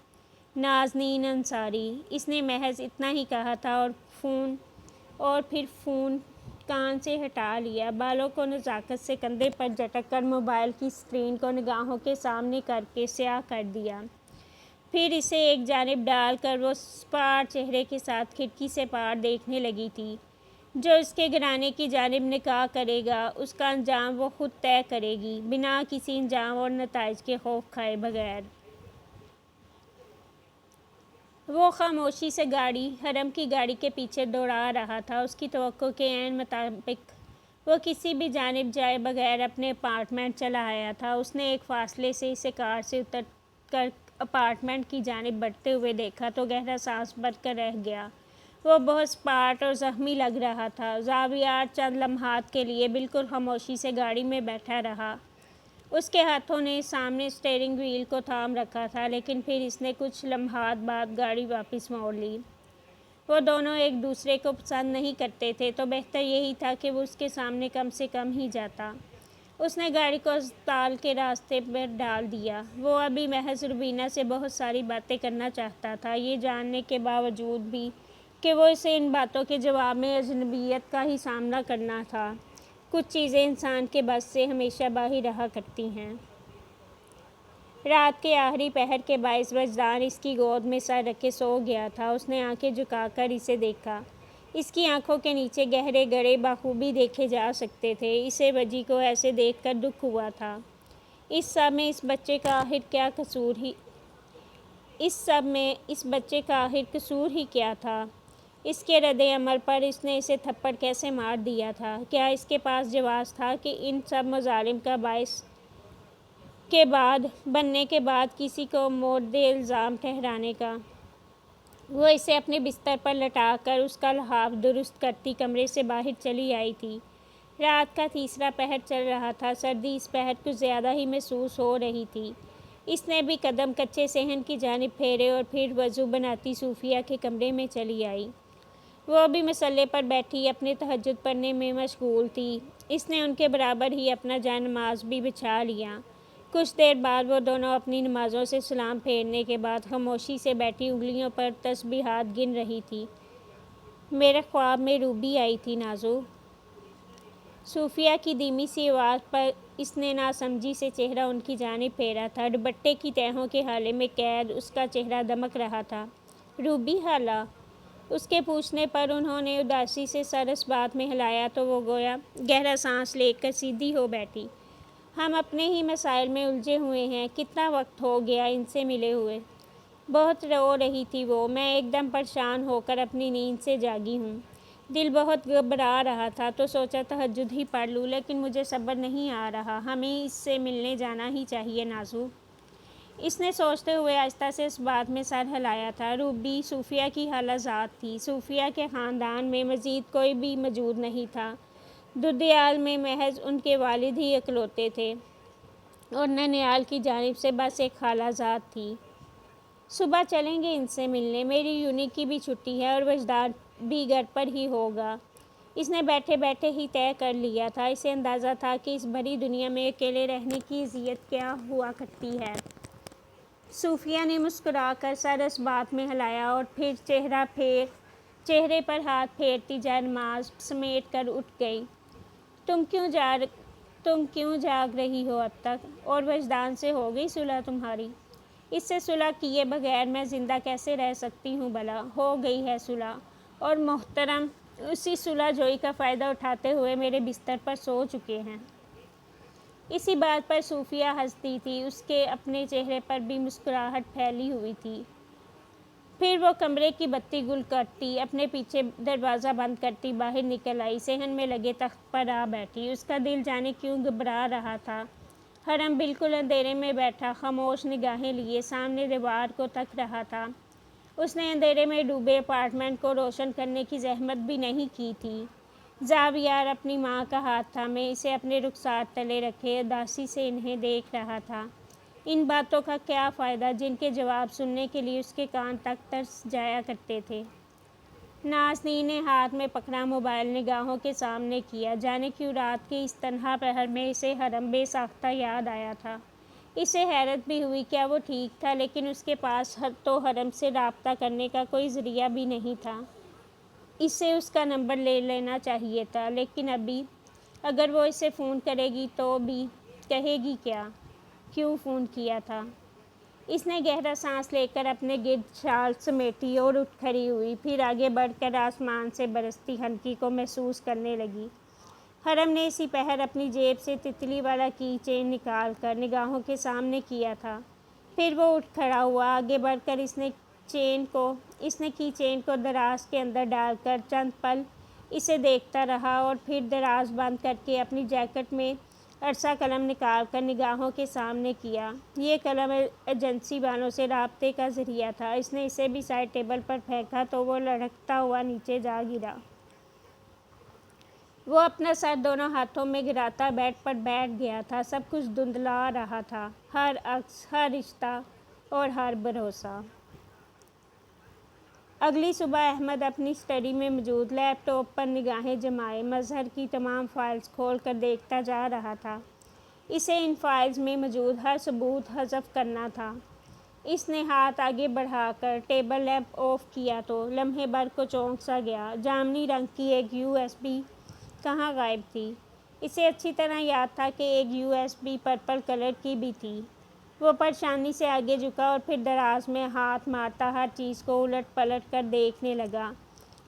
نازنین انصاری، اس نے محض اتنا ہی کہا تھا اور پھر فون کان سے ہٹا لیا، بالوں کو نزاکت سے کندھے پر جھٹک کر موبائل کی اسکرین کو نگاہوں کے سامنے کر کے سیاہ کر دیا۔ پھر اسے ایک جانب ڈال کر وہ سپاٹ چہرے کے ساتھ کھڑکی سے پار دیکھنے لگی تھی۔ جو اس کے گھرانے کی جانب نکاح کرے گا، اس کا انجام وہ خود طے کرے گی، بنا کسی انجام اور نتائج کے خوف کھائے بغیر۔ وہ خاموشی سے گاڑی حرم کی گاڑی کے پیچھے دوڑا رہا تھا۔ اس کی توقع کے عین مطابق وہ کسی بھی جانب جائے بغیر اپنے اپارٹمنٹ چلا آیا تھا۔ اس نے ایک فاصلے سے اسے کار سے اتر کر اپارٹمنٹ کی جانب بڑھتے ہوئے دیکھا تو گہرا سانس بھر کر رہ گیا۔ وہ بہت سپاٹ اور زخمی لگ رہا تھا۔ زاویار چند لمحات کے لیے بالکل خاموشی سے گاڑی میں بیٹھا رہا۔ اس کے ہاتھوں نے سامنے اسٹیئرنگ وہیل کو تھام رکھا تھا، لیکن پھر اس نے کچھ لمحات بعد گاڑی واپس موڑ لی۔ وہ دونوں ایک دوسرے کو پسند نہیں کرتے تھے تو بہتر یہی تھا کہ وہ اس کے سامنے کم سے کم ہی جاتا۔ اس نے گاڑی کو اسپتال کے راستے پر ڈال دیا۔ وہ ابھی محض روبینہ سے بہت ساری باتیں کرنا چاہتا تھا، یہ جاننے کے باوجود بھی کہ وہ اسے ان باتوں کے جواب میں اجنبیت کا ہی سامنا کرنا تھا۔ کچھ چیزیں انسان کے بس سے ہمیشہ باہر رہا کرتی ہیں۔ رات کے آخری پہر کے باعث وجدان اس کی گود میں سر رکھے سو گیا تھا۔ اس نے آنکھیں جھکا کر اسے دیکھا۔ اس کی آنکھوں کے نیچے گہرے گڑھے بخوبی دیکھے جا سکتے تھے۔ اسے بجی کو ایسے دیکھ کر دکھ ہوا تھا۔ اس سب میں اس بچے کا آخر کیا قصور اس سب میں اس بچے کا آخر قصور ہی کیا تھا؟ اس کے رد عمل پر اس نے اسے تھپڑ کیسے مار دیا تھا؟ کیا اس کے پاس جواز تھا کہ ان سب مظالم کا باعث کے بعد بننے کے بعد کسی کو مورد الزام ٹھہرانے کا؟ وہ اسے اپنے بستر پر لٹا کر اس کا لحاف درست کرتی کمرے سے باہر چلی آئی تھی۔ رات کا تیسرا پہر چل رہا تھا۔ سردی اس پہر کچھ زیادہ ہی محسوس ہو رہی تھی۔ اس نے بھی قدم کچے صحن کی جانب پھیرے اور پھر وضو بناتی صوفیہ کے کمرے میں چلی آئی۔ وہ بھی مصلے پر بیٹھی اپنے تہجد پڑھنے میں مشغول تھی۔ اس نے ان کے برابر ہی اپنا جائے نماز بھی بچھا لیا۔ کچھ دیر بعد وہ دونوں اپنی نمازوں سے سلام پھیرنے کے بعد خاموشی سے بیٹھی انگلیوں پر تسبیحات گن رہی تھی۔ میرے خواب میں روبی آئی تھی نازو۔ صوفیہ کی دھیمی سی آواز پر اس نے ناسمجھی سے چہرہ ان کی جانب پھیرا تھا۔ دوپٹے کی تہوں کے ہالے میں قید اس کا چہرہ دمک رہا تھا۔ روبی خالہ؟ اس کے پوچھنے پر انہوں نے اداسی سے سر اس بات میں ہلایا تو وہ گویا گہرا سانس لے کر سیدھی ہو بیٹھی۔ ہم اپنے ہی مسائل میں الجھے ہوئے ہیں۔ کتنا وقت ہو گیا ان سے ملے ہوئے؟ بہت رو رہی تھی وہ۔ میں ایک دم پریشان ہو کر اپنی نیند سے جاگی ہوں۔ دل بہت گھبرا رہا تھا تو سوچا تہجد ہی پڑھ لوں، لیکن مجھے صبر نہیں آ رہا۔ ہمیں اس سے ملنے جانا ہی چاہیے نازو۔ اس نے سوچتے ہوئے آہستہ سے اس بات میں سر ہلایا تھا۔ روبی صوفیہ کی خالہ ذات تھی۔ صوفیہ کے خاندان میں مزید کوئی بھی موجود نہیں تھا۔ دودیال میں محض ان کے والد ہی اکلوتے تھے اور ننیال کی جانب سے بس ایک خالہ ذات تھی۔ صبح چلیں گے ان سے ملنے۔ میری یونی کی بھی چھٹی ہے اور وجدان بھی گھر پر ہی ہوگا۔ اس نے بیٹھے بیٹھے ہی طے کر لیا تھا۔ اسے اندازہ تھا کہ اس بھری دنیا میں اکیلے رہنے کی اذیت کیا ہوا کرتی ہے۔ صوفیہ نے مسکرا کر سر اس بات میں ہلایا اور پھر چہرے پر ہاتھ پھیرتی جائے نماز سمیٹ کر اٹھ گئی۔ تم کیوں جاگ رہی ہو اب تک؟ اور وجدان سے ہو گئی صلح تمہاری؟ اس سے صلح کیے بغیر میں زندہ کیسے رہ سکتی ہوں بھلا؟ ہو گئی ہے صلح، اور محترم اسی صلح جوئی کا فائدہ اٹھاتے ہوئے میرے بستر پر سو چکے ہیں۔ اسی بات پر صوفیہ ہنستی تھی۔ اس کے اپنے چہرے پر بھی مسکراہٹ پھیلی ہوئی تھی۔ پھر وہ کمرے کی بتی گل کرتی اپنے پیچھے دروازہ بند کرتی باہر نکل آئی۔ صحن میں لگے تخت پر آ بیٹھی۔ اس کا دل جانے کیوں گھبرا رہا تھا۔ حرم بالکل اندھیرے میں بیٹھا خاموش نگاہیں لیے سامنے دیوار کو تک رہا تھا۔ اس نے اندھیرے میں ڈوبے اپارٹمنٹ کو روشن کرنے کی زحمت بھی نہیں کی تھی۔ زاویار اپنی ماں کا ہاتھ تھامے اسے اپنے رخسار تلے رکھے اداسی سے انہیں دیکھ رہا تھا۔ ان باتوں کا کیا فائدہ جن کے جواب سننے کے لیے اس کے کان تک ترس جایا کرتے تھے۔ نازنین نے ہاتھ میں پکڑا موبائل نگاہوں کے سامنے کیا۔ جانے کیوں رات کے اس تنہا پہر میں اسے حرم بے ساختہ یاد آیا تھا۔ اسے حیرت بھی ہوئی کیا وہ ٹھیک تھا، لیکن اس کے پاس تو حرم سے رابطہ کرنے کا کوئی ذریعہ بھی نہیں تھا۔ اسے اس کا نمبر لے لینا چاہیے تھا، لیکن ابھی اگر وہ اسے فون کرے گی تو بھی کہے گی کیا؟ کیوں فون کیا تھا؟ اس نے گہرا سانس لے کر اپنے گرد شال سمیٹی اور اٹھ کھڑی ہوئی۔ پھر آگے بڑھ کر آسمان سے برستی ہلکی کو محسوس کرنے لگی۔ حرم نے اسی پہر اپنی جیب سے تتلی والا کی چین نکال کر نگاہوں کے سامنے کیا تھا۔ پھر وہ اٹھ کھڑا ہوا۔ آگے بڑھ کر اس نے کی چین کو دراز کے اندر ڈال کر چند پل اسے دیکھتا رہا اور پھر دراز بند کر کے اپنی جیکٹ میں عرصہ قلم نکال کر نگاہوں کے سامنے کیا۔ یہ قلم ایجنسی والوں سے رابطے کا ذریعہ تھا۔ اس نے اسے بھی سائڈ ٹیبل پر پھینکا تو وہ لڑھکتا ہوا نیچے جا گرا۔ وہ اپنا سر دونوں ہاتھوں میں گراتا بیڈ پر بیٹھ گیا تھا۔ سب کچھ دھندلا رہا تھا، ہر عکس، ہر رشتہ اور ہر بھروسہ۔ اگلی صبح احمد اپنی اسٹڈی میں موجود لیپ ٹاپ پر نگاہیں جمائے مظہر کی تمام فائلز کھول کر دیکھتا جا رہا تھا۔ اسے ان فائلز میں موجود ہر ثبوت حذف کرنا تھا۔ اس نے ہاتھ آگے بڑھا کر ٹیبل لیمپ آف کیا تو لمحے بھر کو چونک سا گیا۔ جامنی رنگ کی ایک USB کہاں غائب تھی؟ اسے اچھی طرح یاد تھا کہ ایک USB پرپل کلر کی بھی تھی۔ وہ پریشانی سے آگے جھکا اور پھر دراز میں ہاتھ مارتا ہر چیز کو الٹ پلٹ کر دیکھنے لگا۔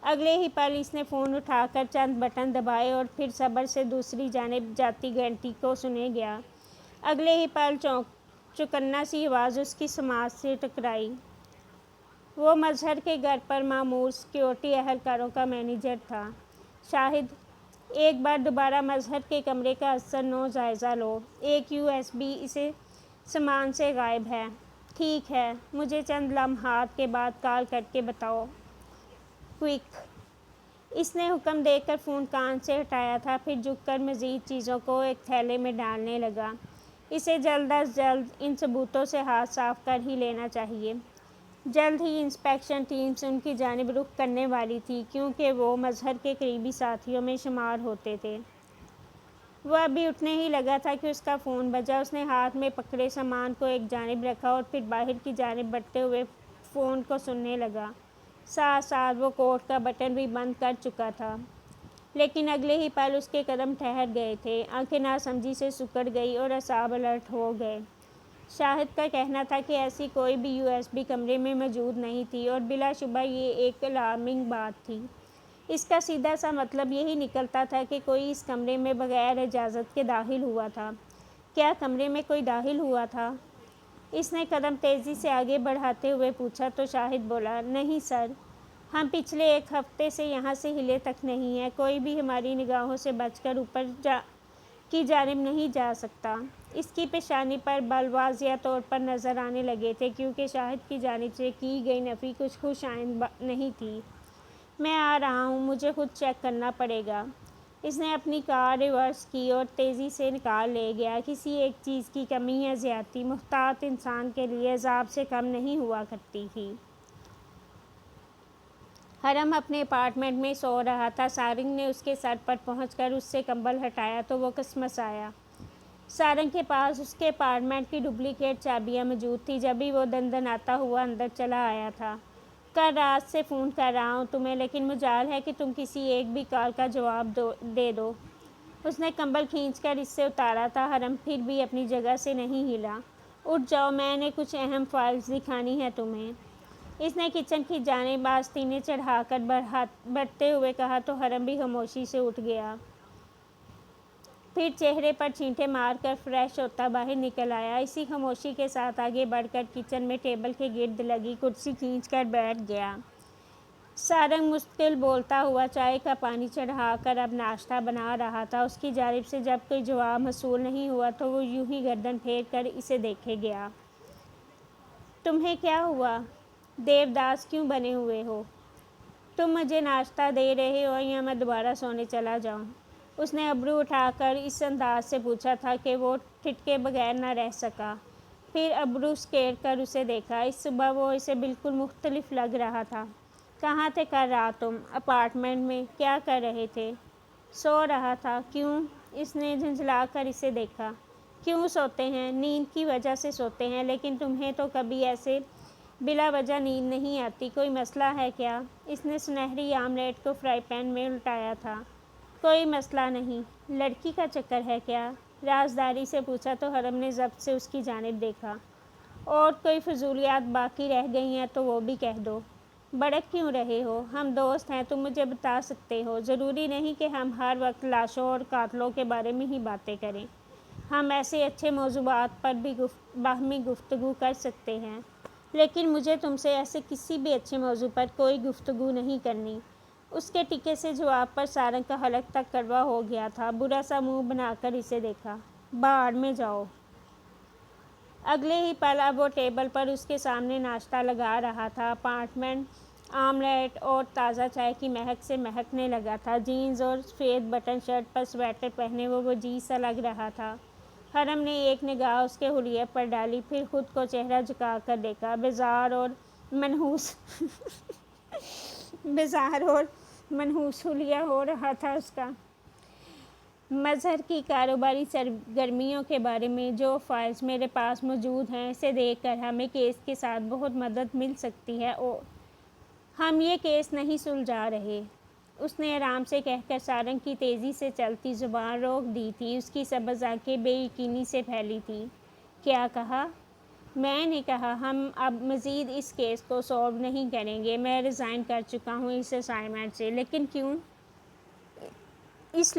اگلے ہی پل اس نے فون اٹھا کر چند بٹن دبائے اور پھر صبر سے دوسری جانب جاتی گھنٹی کو سنے گیا۔ اگلے ہی پل چوکنا سی آواز اس کی سماعت سے ٹکرائی۔ وہ مظہر کے گھر پر مامور سیکیورٹی اہلکاروں کا مینیجر تھا۔ شاہد، ایک بار دوبارہ مظہر کے کمرے کا اثر نو جائزہ لو۔ ایک USB اسے سامان سے غائب ہے۔ ٹھیک ہے، مجھے چند لمحات کے بعد کال کر کے بتاؤ۔ کوئک۔ اس نے حکم دے کر فون کان سے ہٹایا تھا، پھر جھک کر مزید چیزوں کو ایک تھیلے میں ڈالنے لگا۔ اسے جلد از جلد ان ثبوتوں سے ہاتھ صاف کر ہی لینا چاہیے۔ جلد ہی انسپیکشن ٹیمز ان کی جانب رخ کرنے والی تھی، کیونکہ وہ مظہر کے قریبی ساتھیوں میں شمار ہوتے تھے۔ وہ ابھی اٹھنے ہی لگا تھا کہ اس کا فون بجا۔ اس نے ہاتھ میں پکڑے سامان کو ایک جانب رکھا اور پھر باہر کی جانب بڑھتے ہوئے فون کو سننے لگا۔ ساتھ ساتھ وہ کوٹ کا بٹن بھی بند کر چکا تھا، لیکن اگلے ہی پل اس کے قدم ٹھہر گئے تھے، آنکھیں ناسمجھی سے سکڑ گئی اور اعصاب الرٹ ہو گئے۔ شاہد کا کہنا تھا کہ ایسی کوئی بھی USB کمرے میں موجود نہیں تھی، اور بلا شبہ یہ ایک الارمنگ بات تھی۔ اس کا سیدھا سا مطلب یہی نکلتا تھا کہ کوئی اس کمرے میں بغیر اجازت کے داخل ہوا تھا۔ کیا کمرے میں کوئی داخل ہوا تھا؟ اس نے قدم تیزی سے آگے بڑھاتے ہوئے پوچھا تو شاہد بولا، نہیں سر، ہم پچھلے ایک ہفتے سے یہاں سے ہلے تک نہیں ہیں۔ کوئی بھی ہماری نگاہوں سے بچ کر اوپر کی جانب نہیں جا سکتا۔ اس کی پیشانی پر بال واضح طور پر نظر آنے لگے تھے، کیونکہ شاہد کی جانب سے کی گئی نفی کچھ خوش آئند نہیں تھی۔ میں آ رہا ہوں، مجھے خود چیک کرنا پڑے گا۔ اس نے اپنی کار ریورس کی اور تیزی سے نکال لے گیا۔ کسی ایک چیز کی کمی یا زیادتی محتاط انسان کے لیے عذاب سے کم نہیں ہوا کرتی تھی۔ حرم اپنے اپارٹمنٹ میں سو رہا تھا۔ سارنگ نے اس کے سر پر پہنچ کر اس سے کمبل ہٹایا تو وہ کسمسایا۔ سارنگ کے پاس اس کے اپارٹمنٹ کی ڈپلیکیٹ چابیاں موجود تھیں، جبھی وہ دندناتا ہوا اندر چلا آیا تھا۔ کل رات سے فون کر رہا ہوں تمہیں، لیکن مجال ہے کہ تم کسی ایک بھی کال کا جواب دے دو۔ اس نے کمبل کھینچ کر اس سے اتارا تھا۔ حرم پھر بھی اپنی جگہ سے نہیں ہلا۔ اٹھ جاؤ، میں نے کچھ اہم فائلز دکھانی ہے تمہیں۔ اس نے کچن کی جانب آستینے چڑھا کر بڑھتے ہوئے کہا تو حرم بھی خاموشی سے اٹھ گیا۔ پھر چہرے پر چھینٹے مار کر فریش ہوتا باہر نکل آیا۔ اسی خاموشی کے ساتھ آگے بڑھ کر کچن میں ٹیبل کے گرد لگی کرسی کھینچ کر بیٹھ گیا۔ سارنگ مستقل بولتا ہوا چائے کا پانی چڑھا کر اب ناشتہ بنا رہا تھا۔ اس کی جانب سے جب کوئی جواب موصول نہیں ہوا تو وہ یوں ہی گردن پھیر کر اسے دیکھے گیا۔ تمہیں کیا ہوا؟ دیوداس کیوں بنے ہوئے ہو؟ تم مجھے ناشتہ دے رہے ہو یا میں دوبارہ سونے چلا جاؤں؟ اس نے ابرو اٹھا کر اس انداز سے پوچھا تھا کہ وہ ٹھٹکے بغیر نہ رہ سکا۔ پھر ابرو سکیڑ کر اسے دیکھا۔ اس صبح وہ اسے بالکل مختلف لگ رہا تھا۔ کہاں تھے کل رات تم؟ اپارٹمنٹ میں۔ کیا کر رہے تھے؟ سو رہا تھا۔ کیوں؟ اس نے جھنجھلا کر اسے دیکھا۔ کیوں سوتے ہیں؟ نیند کی وجہ سے سوتے ہیں، لیکن تمہیں تو کبھی ایسے بلا وجہ نیند نہیں آتی۔ کوئی مسئلہ ہے کیا؟ اس نے سنہری آملیٹ کو فرائی پین میں الٹایا تھا۔ کوئی مسئلہ نہیں۔ لڑکی کا چکر ہے کیا؟ رازداری سے پوچھا تو حرم نے ضبط سے اس کی جانب دیکھا۔ اور کوئی فضولیات باقی رہ گئی ہیں تو وہ بھی کہہ دو۔ بھڑک کیوں رہے ہو؟ ہم دوست ہیں، تم مجھے بتا سکتے ہو۔ ضروری نہیں کہ ہم ہر وقت لاشوں اور قاتلوں کے بارے میں ہی باتیں کریں۔ ہم ایسے اچھے موضوعات پر بھی باہمی گفتگو کر سکتے ہیں، لیکن مجھے تم سے ایسے کسی بھی اچھے موضوع پر کوئی گفتگو نہیں کرنی۔ اس کے ٹکے سے جواب پر سارنگ کا حلق تک کڑوا ہو گیا تھا۔ برا سا منہ بنا کر اسے دیکھا۔ بھاڑ میں جاؤ۔ اگلے ہی پل اب وہ ٹیبل پر اس کے سامنے ناشتہ لگا رہا تھا۔ اپارٹمنٹ آملیٹ اور تازہ چائے کی مہک سے مہکنے لگا تھا۔ جینز اور سفید بٹن شرٹ پر سویٹر پہنے وہ عجیب سا لگ رہا تھا۔ حرم نے ایک نگاہ اس کے حلیے پر ڈالی، پھر خود کو چہرہ جھکا کر دیکھا۔ بیزار اور منحوس حلیہ ہو رہا تھا اس کا۔ مظہر کی کاروباری سرگرمیوں کے بارے میں جو فائلز میرے پاس موجود ہیں، اسے دیکھ کر ہمیں کیس کے ساتھ بہت مدد مل سکتی ہے۔ ہم یہ کیس نہیں سلجھا رہے، اس نے آرام سے کہہ کر سارنگ کی تیزی سے چلتی زبان روک دی تھی۔ اس کی سبز آنکھیں بے یقینی سے پھیلی تھیں۔ کیا کہا؟ میں نے کہا ہم اب مزید اس کیس کو سالو نہیں کریں گے۔ میں ریزائن کر چکا ہوں اس اسائنمنٹ سے۔ لیکن کیوں؟ اس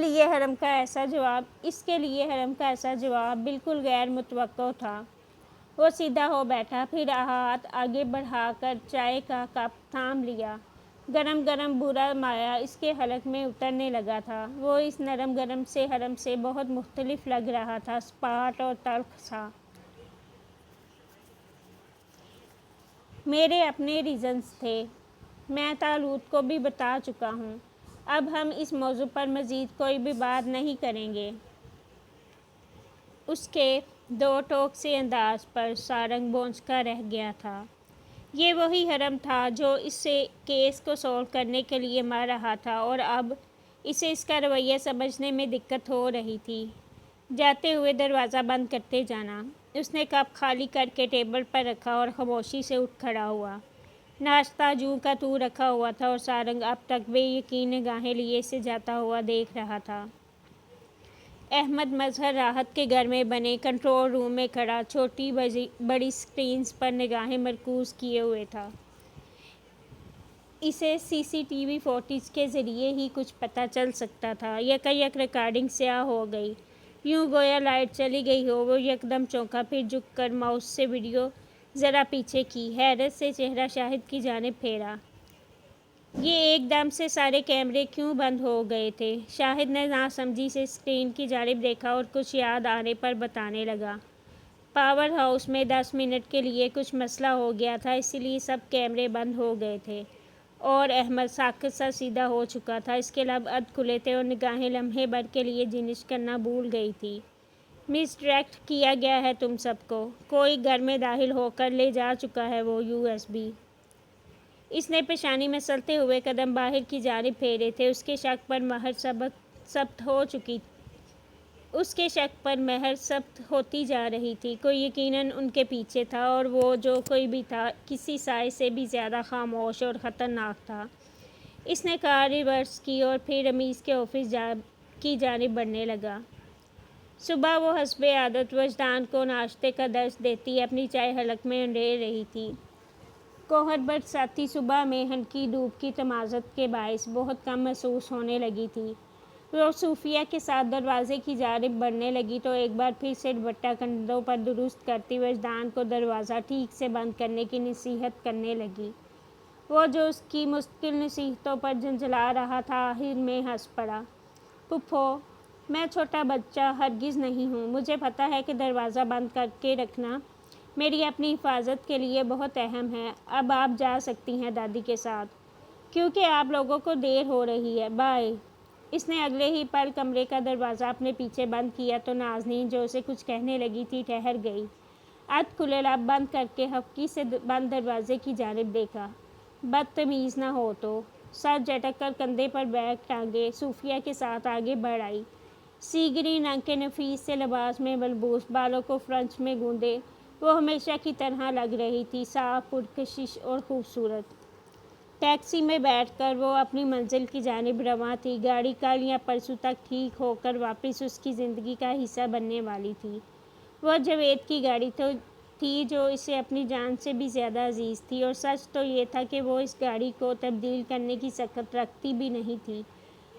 کے لیے حرم کا ایسا جواب بالکل غیر متوقع تھا۔ وہ سیدھا ہو بیٹھا، پھر ہاتھ آگے بڑھا کر چائے کا کپ تھام لیا۔ گرم گرم بھورا مایا اس کے حلق میں اترنے لگا تھا۔ وہ اس نرم گرم سے حرم سے بہت مختلف لگ رہا تھا، سپاٹ اور تلخ سا۔ میرے اپنے ریزنز تھے، میں طالوت کو بھی بتا چکا ہوں۔ اب ہم اس موضوع پر مزید کوئی بھی بات نہیں کریں گے۔ اس کے دو ٹوک سے انداز پر سارنگ بونجھتا رہ گیا تھا۔ یہ وہی حرم تھا جو اس سے کیس کو سولو کرنے کے لیے مار رہا تھا، اور اب اسے اس کا رویہ سمجھنے میں دقت ہو رہی تھی۔ جاتے ہوئے دروازہ بند کرتے جانا۔ اس نے کپ خالی کر کے ٹیبل پر رکھا اور خاموشی سے اٹھ کھڑا ہوا۔ ناشتہ جوں کا توں رکھا ہوا تھا اور سارنگ اب تک بے یقین نگاہیں لیے اسے جاتا ہوا دیکھ رہا تھا۔ احمد مظہر راحت کے گھر میں بنے کنٹرول روم میں کھڑا چھوٹی بڑی سکرینز پر نگاہیں مرکوز کیے ہوئے تھا۔ اسے سی سی ٹی وی فوٹیج کے ذریعے ہی کچھ پتہ چل سکتا تھا۔ یکایک ریکارڈنگ سیاہ ہو گئی، یوں گویا لائٹ چلی گئی ہو۔ وہ یکدم چونکا، پھر جھک کر ماؤس سے ویڈیو ذرا پیچھے کی، حیرت سے چہرہ شاہد کی جانب پھیرا۔ یہ ایک دم سے سارے کیمرے کیوں بند ہو گئے تھے؟ شاہد نے ناسمجھی سے اسکرین کی جانب دیکھا اور کچھ یاد آنے پر بتانے لگا۔ پاور ہاؤس میں 10 منٹ کے لیے کچھ مسئلہ ہو گیا تھا، اسی لیے سب کیمرے بند ہو گئے تھے، اور احمد ساکت سا سیدھا ہو چکا تھا۔ اس کے لب اد کھلے تھے اور نگاہیں لمحے بھر کے لیے جنش کرنا بھول گئی تھی۔ مس ڈائریکٹ کیا گیا ہے تم سب کو۔ کوئی گھر میں داخل ہو کر لے جا چکا ہے وہ یو ایس بی۔ اس نے پیشانی مسلتے ہوئے قدم باہر کی جانب پھیرے تھے۔ اس کے شک پر مہر ثبت ہو چکی، اس کے شک پر مہر ثبت ہوتی جا رہی تھی۔ کوئی یقیناً ان کے پیچھے تھا، اور وہ جو کوئی بھی تھا کسی سائے سے بھی زیادہ خاموش اور خطرناک تھا۔ اس نے کار ریورس کی اور پھر رمیز کے آفس کی جانب بڑھنے لگا۔ صبح وہ حسب عادت وجدان کو ناشتے کا درس دیتی اپنی چائے حلق میں انڈھیل رہی تھی۔ کوہر برساتی صبح میں ہلکی دھوپ کی تمازت کے باعث بہت کم محسوس ہونے لگی تھی۔ وہ صوفیہ کے ساتھ دروازے کی جانب بڑھنے لگی تو ایک بار پھر سے دوپٹہ کندھوں پر درست کرتی وجدان کو دروازہ ٹھیک سے بند کرنے کی نصیحت کرنے لگی۔ وہ جو اس کی مستقل نصیحتوں پر جھنجھلا رہا تھا، آخر میں ہنس پڑا۔ پھپھو، میں چھوٹا بچہ ہرگز نہیں ہوں۔ مجھے پتہ ہے کہ دروازہ بند کر کے رکھنا میری اپنی حفاظت کے لیے بہت اہم ہے۔ اب آپ جا سکتی ہیں دادی کے ساتھ، کیونکہ آپ لوگوں کو دیر ہو رہی ہے۔ بائے۔ اس نے اگلے ہی پل کمرے کا دروازہ اپنے پیچھے بند کیا تو نازنین جو اسے کچھ کہنے لگی تھی ٹھہر گئی۔ اد کھلے لب بند کر کے ہفکی سے بند دروازے کی جانب دیکھا۔ بدتمیز نہ ہو تو۔ سر جھٹک کر کندھے پر بیگ ٹانگے صوفیہ کے ساتھ آگے بڑھ آئی۔ سی گرین رنگ کے نفیس سے لباس میں ملبوس، بالوں کو فرنچ میں گوندے، وہ ہمیشہ کی طرح لگ رہی تھی، صاف، پرکشش اور خوبصورت۔ ٹیکسی میں بیٹھ کر وہ اپنی منزل کی جانب رواں تھی۔ گاڑی کل یا پرسوں تک ٹھیک ہو کر واپس اس کی زندگی کا حصہ بننے والی تھی۔ وہ جاوید کی گاڑی تھی جو اسے اپنی جان سے بھی زیادہ عزیز تھی، اور سچ تو یہ تھا کہ وہ اس گاڑی کو تبدیل کرنے کی سخت رکھتی بھی نہیں تھی۔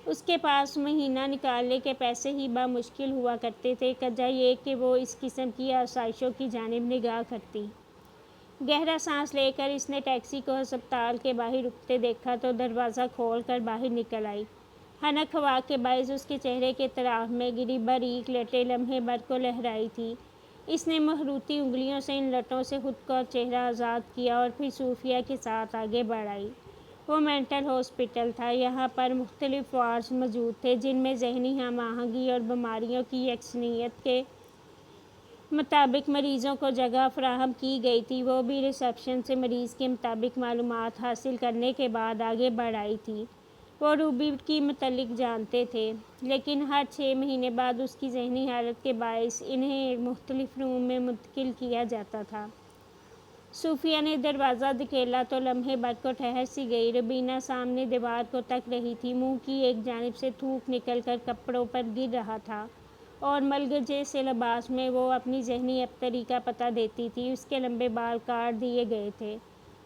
اس کے پاس مہینہ نکالنے کے پیسے ہی بامشکل ہوا کرتے تھے، کجا یہ کہ وہ اس قسم کی آسائشوں کی جانب نگاہ کرتی۔ گہرا سانس لے کر اس نے ٹیکسی کو ہسپتال کے باہر رکتے دیکھا تو دروازہ کھول کر باہر نکل آئی۔ خنک ہوا کے باعث اس کے چہرے کے اطراف میں گری باریک لٹیں لمحے بھر کو لہرائی تھیں۔ اس نے مخروطی انگلیوں سے ان لٹوں سے خود کو اور چہرہ آزاد کیا اور پھر صوفیہ کے ساتھ آگے بڑھ آئی۔ وہ مینٹل ہاسپٹل تھا۔ یہاں پر مختلف وارڈز موجود تھے جن میں ذہنی ہم آہنگی اور بیماریوں کی یکسانیت کے مطابق مریضوں کو جگہ فراہم کی گئی تھی۔ وہ بھی ریسیپشن سے مریض کے مطابق معلومات حاصل کرنے کے بعد آگے بڑھ آئی تھی۔ وہ روبی کی متعلق جانتے تھے، لیکن ہر 6 مہینے بعد اس کی ذہنی حالت کے باعث انہیں ایک مختلف روم میں منتقل کیا جاتا تھا۔ صوفیہ نے دروازہ دھکیلا تو لمحے بھر کو ٹھہر سی گئی۔ روبینہ سامنے دیوار کو تک رہی تھی، منہ کی ایک جانب سے تھوک نکل کر کپڑوں پر گر رہا تھا، اور ملگجے سے لباس میں وہ اپنی ذہنی ابتری کا پتہ دیتی تھی۔ اس کے لمبے بال کاٹ دیے گئے تھے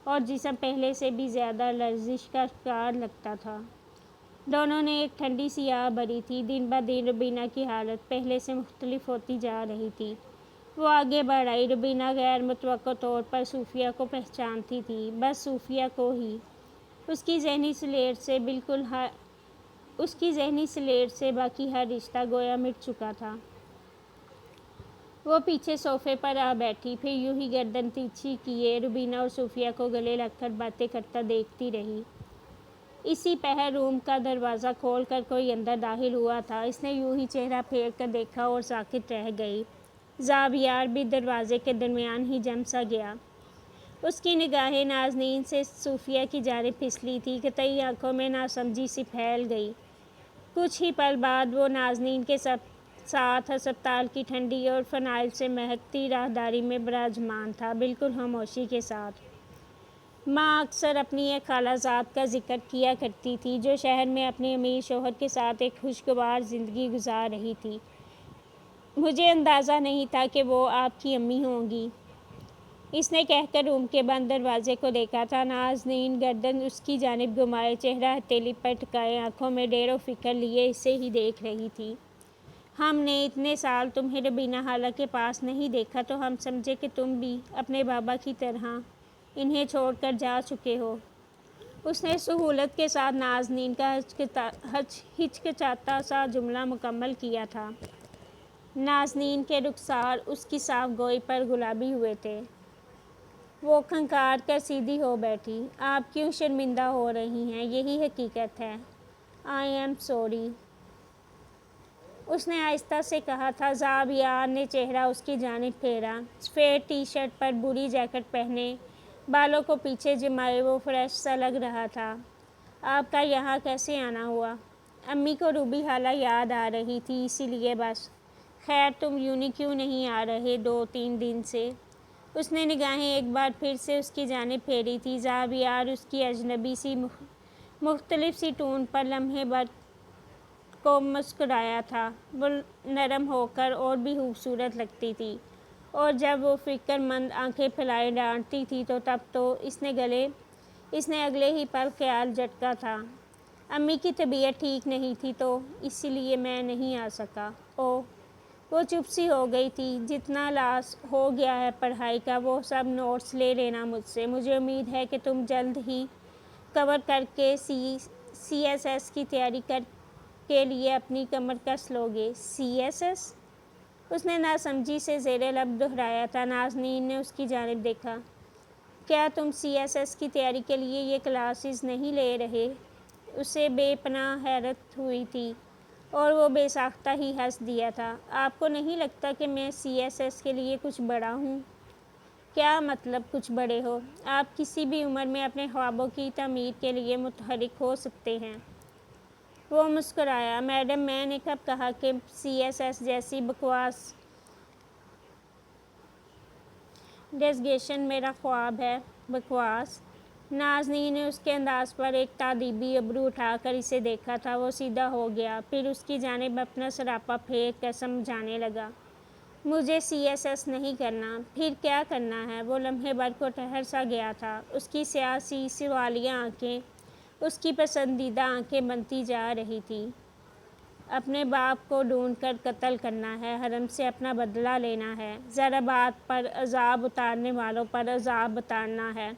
اور جسم پہلے سے بھی زیادہ لرزش کا شکار لگتا تھا۔ دونوں نے ایک ٹھنڈی سی آہ بھری تھی۔ دن بہ دن روبینہ کی حالت پہلے سے مختلف ہوتی جا رہی تھی۔ وہ آگے بڑھ آئی۔ روبینہ غیر متوقع طور پر صوفیہ کو پہچانتی تھی، بس صوفیہ کو ہی۔ اس کی ذہنی سلیٹ سے باقی ہر رشتہ گویا مٹ چکا تھا۔ وہ پیچھے صوفے پر آ بیٹھی، پھر یوں ہی گردن ترچھی کیے روبینہ اور صوفیہ کو گلے لگ کر باتیں کرتا دیکھتی رہی۔ اسی پہر روم کا دروازہ کھول کر کوئی اندر داخل ہوا تھا۔ اس نے یوں ہی چہرہ پھیر کر دیکھا اور ساکت رہ گئی۔ زاویار بھی دروازے کے درمیان ہی جم سا گیا۔ اس کی نگاہیں نازنین سے صوفیہ کی جانب پھسلی تھی، قطعی آنکھوں میں ناسمجھی سی پھیل گئی۔ کچھ ہی پل بعد وہ نازنین کے ساتھ ہسپتال کی ٹھنڈی اور فنائل سے مہکتی راہداری میں براجمان تھا، بالکل خاموشی کے ساتھ۔ ماں اکثر اپنی ایک خالہ زاد کا ذکر کیا کرتی تھی، جو شہر میں اپنے امیر شوہر کے ساتھ ایک خوشگوار زندگی گزار رہی تھی۔ مجھے اندازہ نہیں تھا کہ وہ آپ کی امی ہوں گی، اس نے کہہ کر روم کے بند دروازے کو دیکھا تھا۔ نازنین گردن اس کی جانب گھمائے، چہرہ ہتھیلی پر ٹکائے، آنکھوں میں ڈیر و فکر لیے اسے ہی دیکھ رہی تھی۔ ہم نے اتنے سال تمہیں روبینہ خالہ کے پاس نہیں دیکھا تو ہم سمجھے کہ تم بھی اپنے بابا کی طرح انہیں چھوڑ کر جا چکے ہو۔ اس نے سہولت کے ساتھ نازنین کا ہچکچاتا سا جملہ مکمل کیا تھا۔ نازنین کے رخسار اس کی صاف گوئی پر گلابی ہوئے تھے۔ وہ کھنکھار کر سیدھی ہو بیٹھی۔ آپ کیوں شرمندہ ہو رہی ہیں؟ یہی حقیقت ہے۔ آئی ایم سوری، اس نے آہستہ سے کہا تھا۔ زاویار نے چہرہ اس کی جانب پھیرا۔ سفید ٹی شرٹ پر بھوری جیکٹ پہنے، بالوں کو پیچھے جمائے وہ فریش سا لگ رہا تھا۔ آپ کا یہاں کیسے آنا ہوا؟ امی کو روبی خالہ یاد آ رہی تھی، اسی لیے بس۔ خیر تم یونی کیوں نہیں آ رہے 2-3 دن سے؟ اس نے نگاہیں ایک بار پھر سے اس کی جانب پھیری تھی۔ زاویار اس کی اجنبی سی مختلف سی ٹون پر لمحے بھر کو مسکرایا تھا۔ وہ نرم ہو کر اور بھی خوبصورت لگتی تھی، اور جب وہ فکر مند آنکھیں پھیلائے ڈانٹتی تھی تو تب تو اس نے اگلے ہی پل خیال جھٹکا تھا، امی کی طبیعت ٹھیک نہیں تھی تو اسی لیے میں نہیں آ سکا۔ اوہ، وہ چپ سی ہو گئی تھی۔ جتنا لاس ہو گیا ہے پڑھائی کا وہ سب نوٹس لے لینا مجھ سے۔ مجھے امید ہے کہ تم جلد ہی کور کر کے CSS کی تیاری کے لیے اپنی کمر کس لو گے۔ CSS؟ اس نے ناسمجھی سے زیر لب دہرایا تھا۔ نازنین نے اس کی جانب دیکھا۔ کیا تم CSS کی تیاری کے لیے یہ کلاسز نہیں لے رہے؟ اسے بے پناہ حیرت ہوئی تھی اور وہ بے ساختہ ہی ہنس دیا تھا۔ آپ کو نہیں لگتا کہ میں CSS کے لیے کچھ بڑا ہوں؟ کیا مطلب کچھ بڑے ہو؟ آپ کسی بھی عمر میں اپنے خوابوں کی تعمیر کے لیے متحرک ہو سکتے ہیں۔ وہ مسکرایا۔ میڈم میں نے کب کہا کہ CSS جیسی بکواس ڈیزگریشن میرا خواب ہے؟ بکواس؟ نازنین نے اس کے انداز پر ایک تادیبی ابرو اٹھا کر اسے دیکھا تھا۔ وہ سیدھا ہو گیا، پھر اس کی جانب اپنا سراپا پھینک کر سمجھانے لگا۔ مجھے CSS نہیں کرنا۔ پھر کیا کرنا ہے؟ وہ لمحے بھر کو ٹھہر سا گیا تھا۔ اس کی سیاسی سوالیہ آنکھیں اس کی پسندیدہ آنکھیں بنتی جا رہی تھیں۔ اپنے باپ کو ڈھونڈ کر قتل کرنا ہے، حرم سے اپنا بدلہ لینا ہے، ضربات پر عذاب اتارنے والوں پر عذاب اتارنا ہے،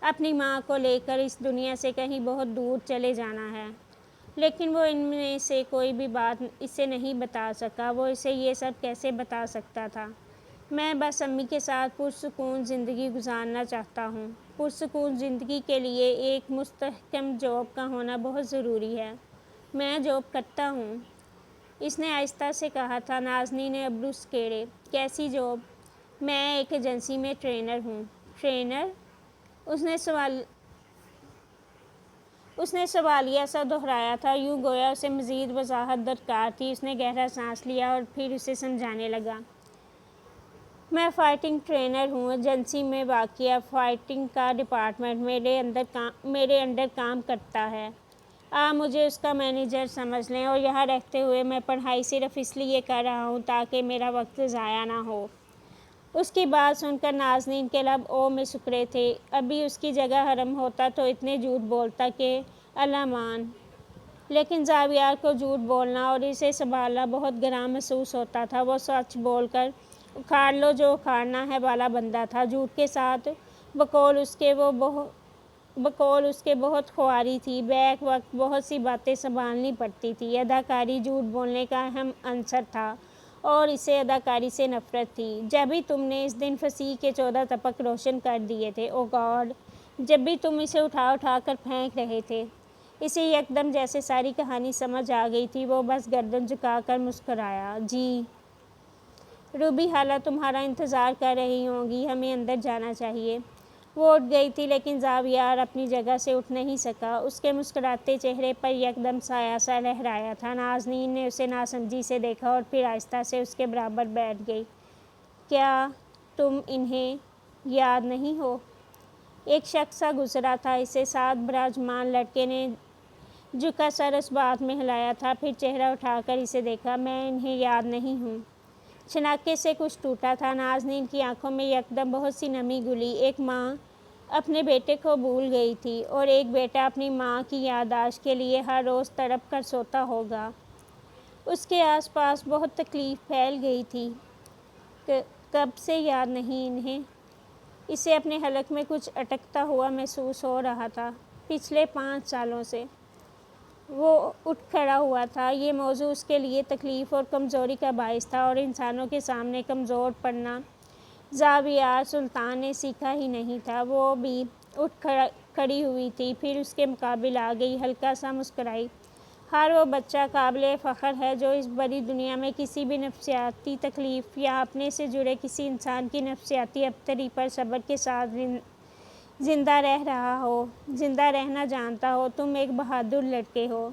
اپنی ماں کو لے کر اس دنیا سے کہیں بہت دور چلے جانا ہے۔ لیکن وہ ان میں سے کوئی بھی بات اسے نہیں بتا سکا۔ وہ اسے یہ سب کیسے بتا سکتا تھا؟ میں بس امی کے ساتھ پرسکون زندگی گزارنا چاہتا ہوں۔ پرسکون زندگی کے لیے ایک مستحکم جاب کا ہونا بہت ضروری ہے۔ میں جاب کرتا ہوں، اس نے آہستہ سے کہا تھا۔ نازنین نے ابرو سکیڑے۔ کیسی جاب؟ میں ایک ایجنسی میں ٹرینر ہوں۔ ٹرینر؟ اس نے سوالیہ سا دہرایا تھا، یوں گویا اسے مزید وضاحت درکار تھی۔ اس نے گہرا سانس لیا اور پھر اسے سمجھانے لگا۔ میں فائٹنگ ٹرینر ہوں۔ ایجنسی میں واقع فائٹنگ کا ڈپارٹمنٹ میرے انڈر کام کرتا ہے۔ آپ مجھے اس کا مینیجر سمجھ لیں، اور یہاں رہتے ہوئے میں پڑھائی صرف اس لیے کر رہا ہوں تاکہ میرا وقت ضائع نہ ہو۔ اس کی بات سن کر نازنین کے لب او میں سکڑے تھے۔ ابھی اس کی جگہ حرم ہوتا تو اتنے جھوٹ بولتا کہ اللہ مان۔ لیکن زاویار کو جھوٹ بولنا اور اسے سنبھالنا بہت گراں محسوس ہوتا تھا۔ وہ سچ بول کر اکھاڑ لو جو اکھاڑنا ہے والا بندہ تھا۔ جھوٹ کے ساتھ بقول اس کے بہت خواری تھی، بیک وقت بہت سی باتیں سنبھالنی پڑتی تھی۔ اداکاری جھوٹ بولنے کا اہم عنصر تھا اور اسے اداکاری سے نفرت تھی۔ جب بھی تم نے اس دن فصیح کے 14 طبق روشن کر دیے تھے، او گاڈ، جب بھی تم اسے اٹھا کر پھینک رہے تھے۔ اسے یکدم جیسے ساری کہانی سمجھ آ گئی تھی، وہ بس گردن جھکا کر مسکرایا۔ جی روبی خالہ تمہارا انتظار کر رہی ہوں گی، ہمیں اندر جانا چاہیے۔ وہ اٹھ گئی تھی لیکن زاویار اپنی جگہ سے اٹھ نہیں سکا۔ اس کے مسکراتے چہرے پر یکدم سایہ سا لہرایا تھا۔ نازنین نے اسے ناسمجھی سے دیکھا اور پھر آہستہ سے اس کے برابر بیٹھ گئی۔ کیا تم انہیں یاد نہیں ہو؟ ایک شخص سا گزرا تھا، اسے ساتھ براجمان لڑکے نے جھکا سر اس بات میں ہلایا تھا، پھر چہرہ اٹھا کر اسے دیکھا۔ میں انہیں یاد نہیں ہوں۔ شناخت سے کچھ ٹوٹا تھا۔ نازنین کی آنکھوں میں یکدم بہت سی نمی گھلی۔ ایک ماں اپنے بیٹے کو بھول گئی تھی اور ایک بیٹا اپنی ماں کی یادداشت کے لیے ہر روز تڑپ کر سوتا ہوگا۔ اس کے آس پاس بہت تکلیف پھیل گئی تھی۔ کب سے یاد نہیں انہیں؟ اسے اپنے حلق میں کچھ اٹکتا ہوا محسوس ہو رہا تھا۔ پچھلے 5 سالوں سے۔ وہ اٹھ کھڑا ہوا تھا۔ یہ موضوع اس کے لیے تکلیف اور کمزوری کا باعث تھا اور انسانوں کے سامنے کمزور پڑنا زاویار سلطان نے سیکھا ہی نہیں تھا۔ وہ بھی اٹھ کھڑی ہوئی تھی، پھر اس کے مقابل آ گئی، ہلکا سا مسکرائی۔ ہر وہ بچہ قابل فخر ہے جو اس بڑی دنیا میں کسی بھی نفسیاتی تکلیف یا اپنے سے جڑے کسی انسان کی نفسیاتی ابتری پر صبر کے ساتھ زندہ رہ رہا ہو، زندہ رہنا جانتا ہو۔ تم ایک بہادر لڑکے ہو۔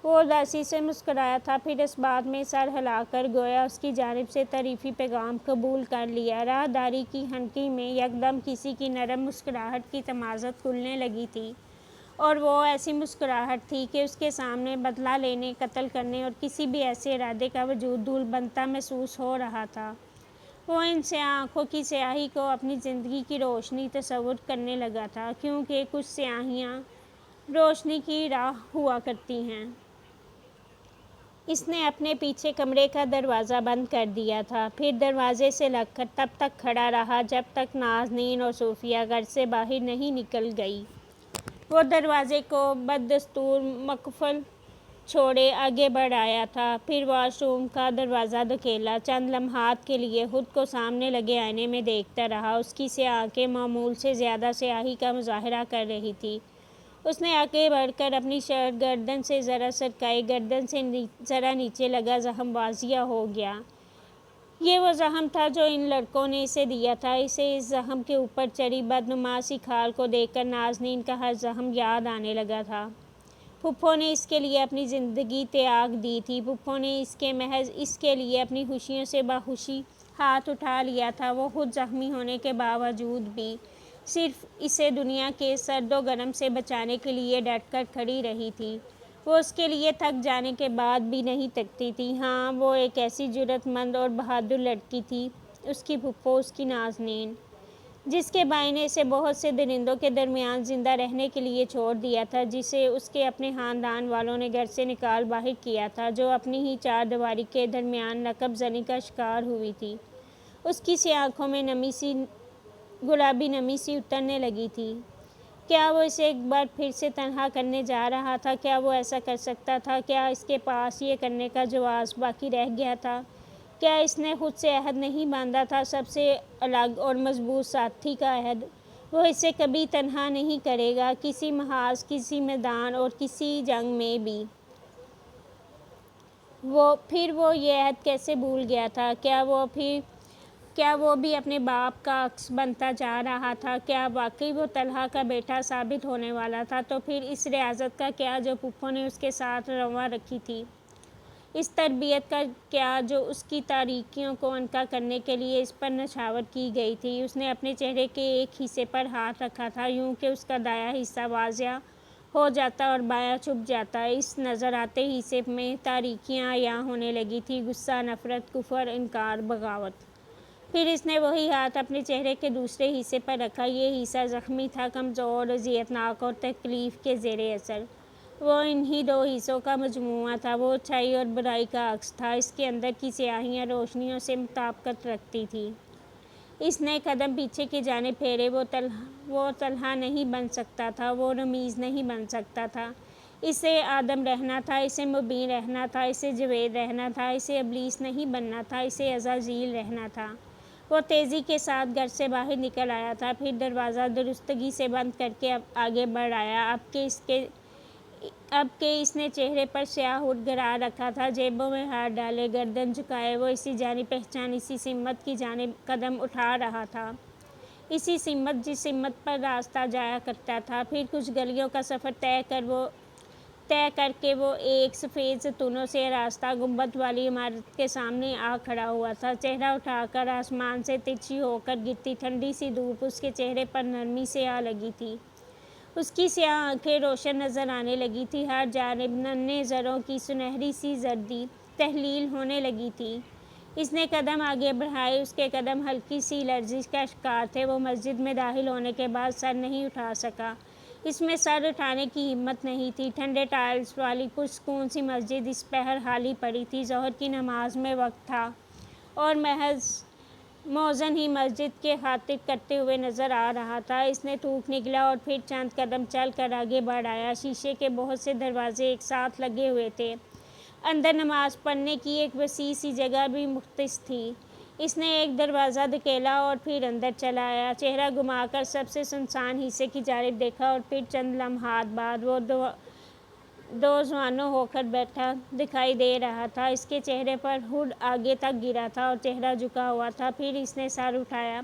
وہ اداسی سے مسکرایا تھا، پھر اس بات میں سر ہلا کر گویا اس کی جانب سے تعریفی پیغام قبول کر لیا۔ راہداری کی ہنڈی میں یکدم کسی کی نرم مسکراہٹ کی تمازت کھلنے لگی تھی، اور وہ ایسی مسکراہٹ تھی کہ اس کے سامنے بدلہ لینے، قتل کرنے اور کسی بھی ایسے ارادے کا وجود دھول بنتا محسوس ہو رہا تھا۔ وہ ان سیاہ آنکھوں کی سیاہی کو اپنی زندگی کی روشنی تصور کرنے لگا تھا، کیونکہ کچھ سیاہیاں روشنی کی راہ ہوا کرتی ہیں۔ اس نے اپنے پیچھے کمرے کا دروازہ بند کر دیا تھا، پھر دروازے سے لگ کر تب تک کھڑا رہا جب تک نازنین اور صوفیہ گھر سے باہر نہیں نکل گئی۔ وہ دروازے کو بدستور مقفل چھوڑے آگے بڑھ آیا تھا، پھر واش روم کا دروازہ دھکیلا۔ چند لمحات کے لیے خود کو سامنے لگے آئینے میں دیکھتا رہا۔ اس کی سیاہ آنکھیں معمول سے زیادہ سیاہی کا مظاہرہ کر رہی تھیں۔ اس نے آگے بڑھ کر اپنی شرٹ گردن سے ذرا سرکائی۔ گردن سے ذرا نیچے لگا زخم واضح ہو گیا۔ یہ وہ زخم تھا جو ان لڑکوں نے اسے دیا تھا۔ اسے اس زخم کے اوپر چڑھی بدنما سی کھال کو دیکھ کر نازنین کا ہر زخم یاد آنے لگا تھا۔ پھپھو نے اس کے لیے اپنی زندگی تیاگ دی تھی۔ پھپھو نے محض اس کے لیے اپنی خوشیوں سے باخوشی ہاتھ اٹھا لیا تھا۔ وہ خود زخمی ہونے کے باوجود بھی صرف اسے دنیا کے سرد و گرم سے بچانے کے لیے ڈٹ کر کھڑی رہی تھی۔ وہ اس کے لیے تھک جانے کے بعد بھی نہیں تھکتی تھی۔ ہاں، وہ ایک ایسی جرأت مند اور بہادر لڑکی تھی، اس کی پھپھو، اس کی نازنین، جس کے بھائی نے اسے بہت سے درندوں کے درمیان زندہ رہنے کے لیے چھوڑ دیا تھا، جسے اس کے اپنے خاندان والوں نے گھر سے نکال باہر کیا تھا، جو اپنی ہی چار دیواری کے درمیان نقب زنی کا شکار ہوئی تھی۔ اس کی سیاہ آنکھوں میں گلابی نمی سی اترنے لگی تھی۔ کیا وہ اسے ایک بار پھر سے تنہا کرنے جا رہا تھا؟ کیا وہ ایسا کر سکتا تھا؟ کیا اس کے پاس یہ کرنے کا جواز باقی رہ گیا تھا؟ کیا اس نے خود سے عہد نہیں باندھا تھا، سب سے الگ اور مضبوط ساتھی کا عہد؟ وہ اسے کبھی تنہا نہیں کرے گا، کسی محاذ، کسی میدان اور کسی جنگ میں بھی۔ پھر وہ یہ عہد کیسے بھول گیا تھا؟ کیا وہ بھی اپنے باپ کا عکس بنتا جا رہا تھا؟ کیا واقعی وہ طلحہ کا بیٹا ثابت ہونے والا تھا؟ تو پھر اس ریاضت کا کیا جو پھپھو نے اس کے ساتھ رواں رکھی تھی؟ اس تربیت کا کیا جو اس کی تاریکیوں کو عنقا کرنے کے لیے اس پر نچھاور کی گئی تھی؟ اس نے اپنے چہرے کے ایک حصے پر ہاتھ رکھا تھا، یوں کہ اس کا دایاں حصہ واضح ہو جاتا اور بایاں چھپ جاتا۔ اس نظر آتے حصے میں تاریکیاں عیاں ہونے لگی تھیں، غصہ، نفرت، کفر، انکار، بغاوت۔ پھر اس نے وہی ہاتھ اپنے چہرے کے دوسرے حصے پر رکھا۔ یہ حصہ زخمی تھا، کمزور، اذیت ناک اور تکلیف کے زیر اثر۔ وہ انہی دو حصوں کا مجموعہ تھا، وہ اچھائی اور برائی کا عکس تھا، اس کے اندر کی سیاہیاں روشنیوں سے مطابقت رکھتی تھی۔ اس نے قدم پیچھے کی جانب پھیرے، وہ طلحہ نہیں بن سکتا تھا، وہ رمیز نہیں بن سکتا تھا، اسے آدم رہنا تھا، اسے مبین رہنا تھا، اسے جاوید رہنا تھا، اسے ابلیس نہیں بننا تھا، اسے عزازیل رہنا تھا۔ وہ تیزی کے ساتھ گھر سے باہر نکل آیا تھا، پھر دروازہ درستگی سے بند کر کے آگے بڑھ آیا۔ اب کہ اس نے چہرے پر سیاہ ہوڈ گرا رکھا تھا، جیبوں میں ہاتھ ڈالے، گردن جھکائے، وہ اسی جانب پہچان، اسی سمت کی جانب قدم اٹھا رہا تھا، اسی سمت جس سمت پر راستہ جایا کرتا تھا۔ پھر کچھ گلیوں کا سفر طے کر کے وہ ایک سفید ستونوں سے آراستہ گنبد والی عمارت کے سامنے آ کھڑا ہوا تھا۔ چہرہ اٹھا کر آسمان سے ترچھی ہو کر گرتی ٹھنڈی سی دھوپ اس کے چہرے پر نرمی سے آ لگی تھی، اس کی سیاہ آنکھیں روشن نظر آنے لگی تھی، ہر جانب ننھے زروں کی سنہری سی زردی تحلیل ہونے لگی تھی۔ اس نے قدم آگے بڑھائے، اس کے قدم ہلکی سی لرزش کا شکار تھے، وہ مسجد میں داخل ہونے کے بعد سر نہیں اٹھا سکا، اس میں سر اٹھانے کی ہمت نہیں تھی۔ ٹھنڈے ٹائلز والی پرسکون سی مسجد اس پہر خالی پڑی تھی، ظہر کی نماز میں وقت تھا اور محض مؤذن ہی مسجد کے خاطب کرتے ہوئے نظر آ رہا تھا۔ اس نے تھوک نگلا اور پھر چند قدم چل کر آگے بڑھ آیا۔ شیشے کے بہت سے دروازے ایک ساتھ لگے ہوئے تھے، اندر نماز پڑھنے کی ایک وسیع سی جگہ بھی مختص تھی۔ اس نے ایک دروازہ دھکیلا اور پھر اندر چلا آیا، چہرہ گھما کر سب سے سنسان حصے کی جانب دیکھا اور پھر چند لمحات بعد وہ دوزانوں ہو کر بیٹھا دکھائی دے رہا تھا، اس کے چہرے پر ہوڈ آگے تک گرا تھا اور چہرہ جھکا ہوا تھا۔ پھر اس نے سر اٹھایا،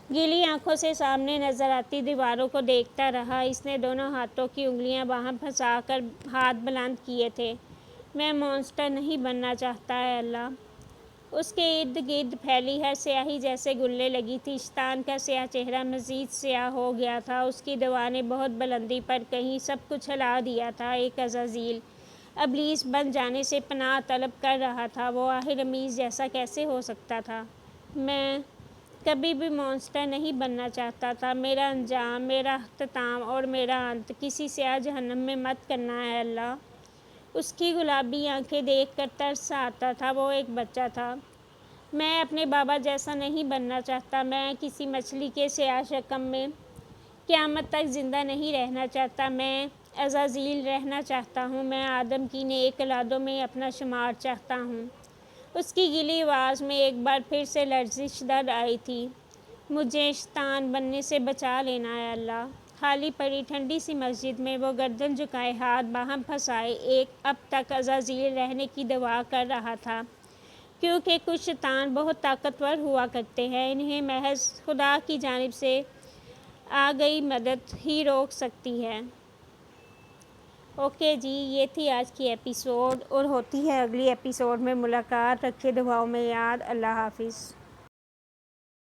گیلی آنکھوں سے سامنے نظر آتی دیواروں کو دیکھتا رہا۔ اس نے دونوں ہاتھوں کی انگلیاں باہم پھنسا کر ہاتھ بلند کیے تھے۔ میں مانسٹر نہیں بننا چاہتا، اے اللہ۔ اس کے ارد گرد پھیلی ہے سیاہی جیسے گلنے لگی تھی، شیطان کا سیاہ چہرہ مزید سیاہ ہو گیا تھا، اس کی دعا نے بہت بلندی پر کہیں سب کچھ ہلا دیا تھا۔ ایک عزازیل ابلیس بن جانے سے پناہ طلب کر رہا تھا، وہ آخر رمیز جیسا کیسے ہو سکتا تھا؟ میں کبھی بھی مانسٹر نہیں بننا چاہتا تھا، میرا انجام، میرا اختتام اور میرا انت کسی سیاہ جہنم میں مت کرنا، اے اللہ۔ اس کی گلابی آنکھیں دیکھ کر ترس آتا تھا، وہ ایک بچہ تھا۔ میں اپنے بابا جیسا نہیں بننا چاہتا، میں کسی مچھلی کے سیاہ شکم میں قیامت تک زندہ نہیں رہنا چاہتا، میں عزازیل رہنا چاہتا ہوں، میں آدم کی نیک اولادوں میں اپنا شمار چاہتا ہوں۔ اس کی گیلی آواز میں ایک بار پھر سے لرزش در آئی تھی، مجھے شیطان بننے سے بچا لینا، اے اللہ۔ خالی پڑی ٹھنڈی سی مسجد میں وہ گردن جھکائے، ہاتھ باہم پھنسائے، ایک اب تک عزازیل رہنے کی دعا کر رہا تھا، کیونکہ کچھ شیطان بہت طاقتور ہوا کرتے ہیں، انہیں محض خدا کی جانب سے آ گئی مدد ہی روک سکتی ہے۔ اوکے جی، یہ تھی آج کی ایپیسوڈ اور ہوتی ہے اگلی ایپیسوڈ میں ملاقات۔ رکھے دعاؤں میں یاد۔ اللہ حافظ۔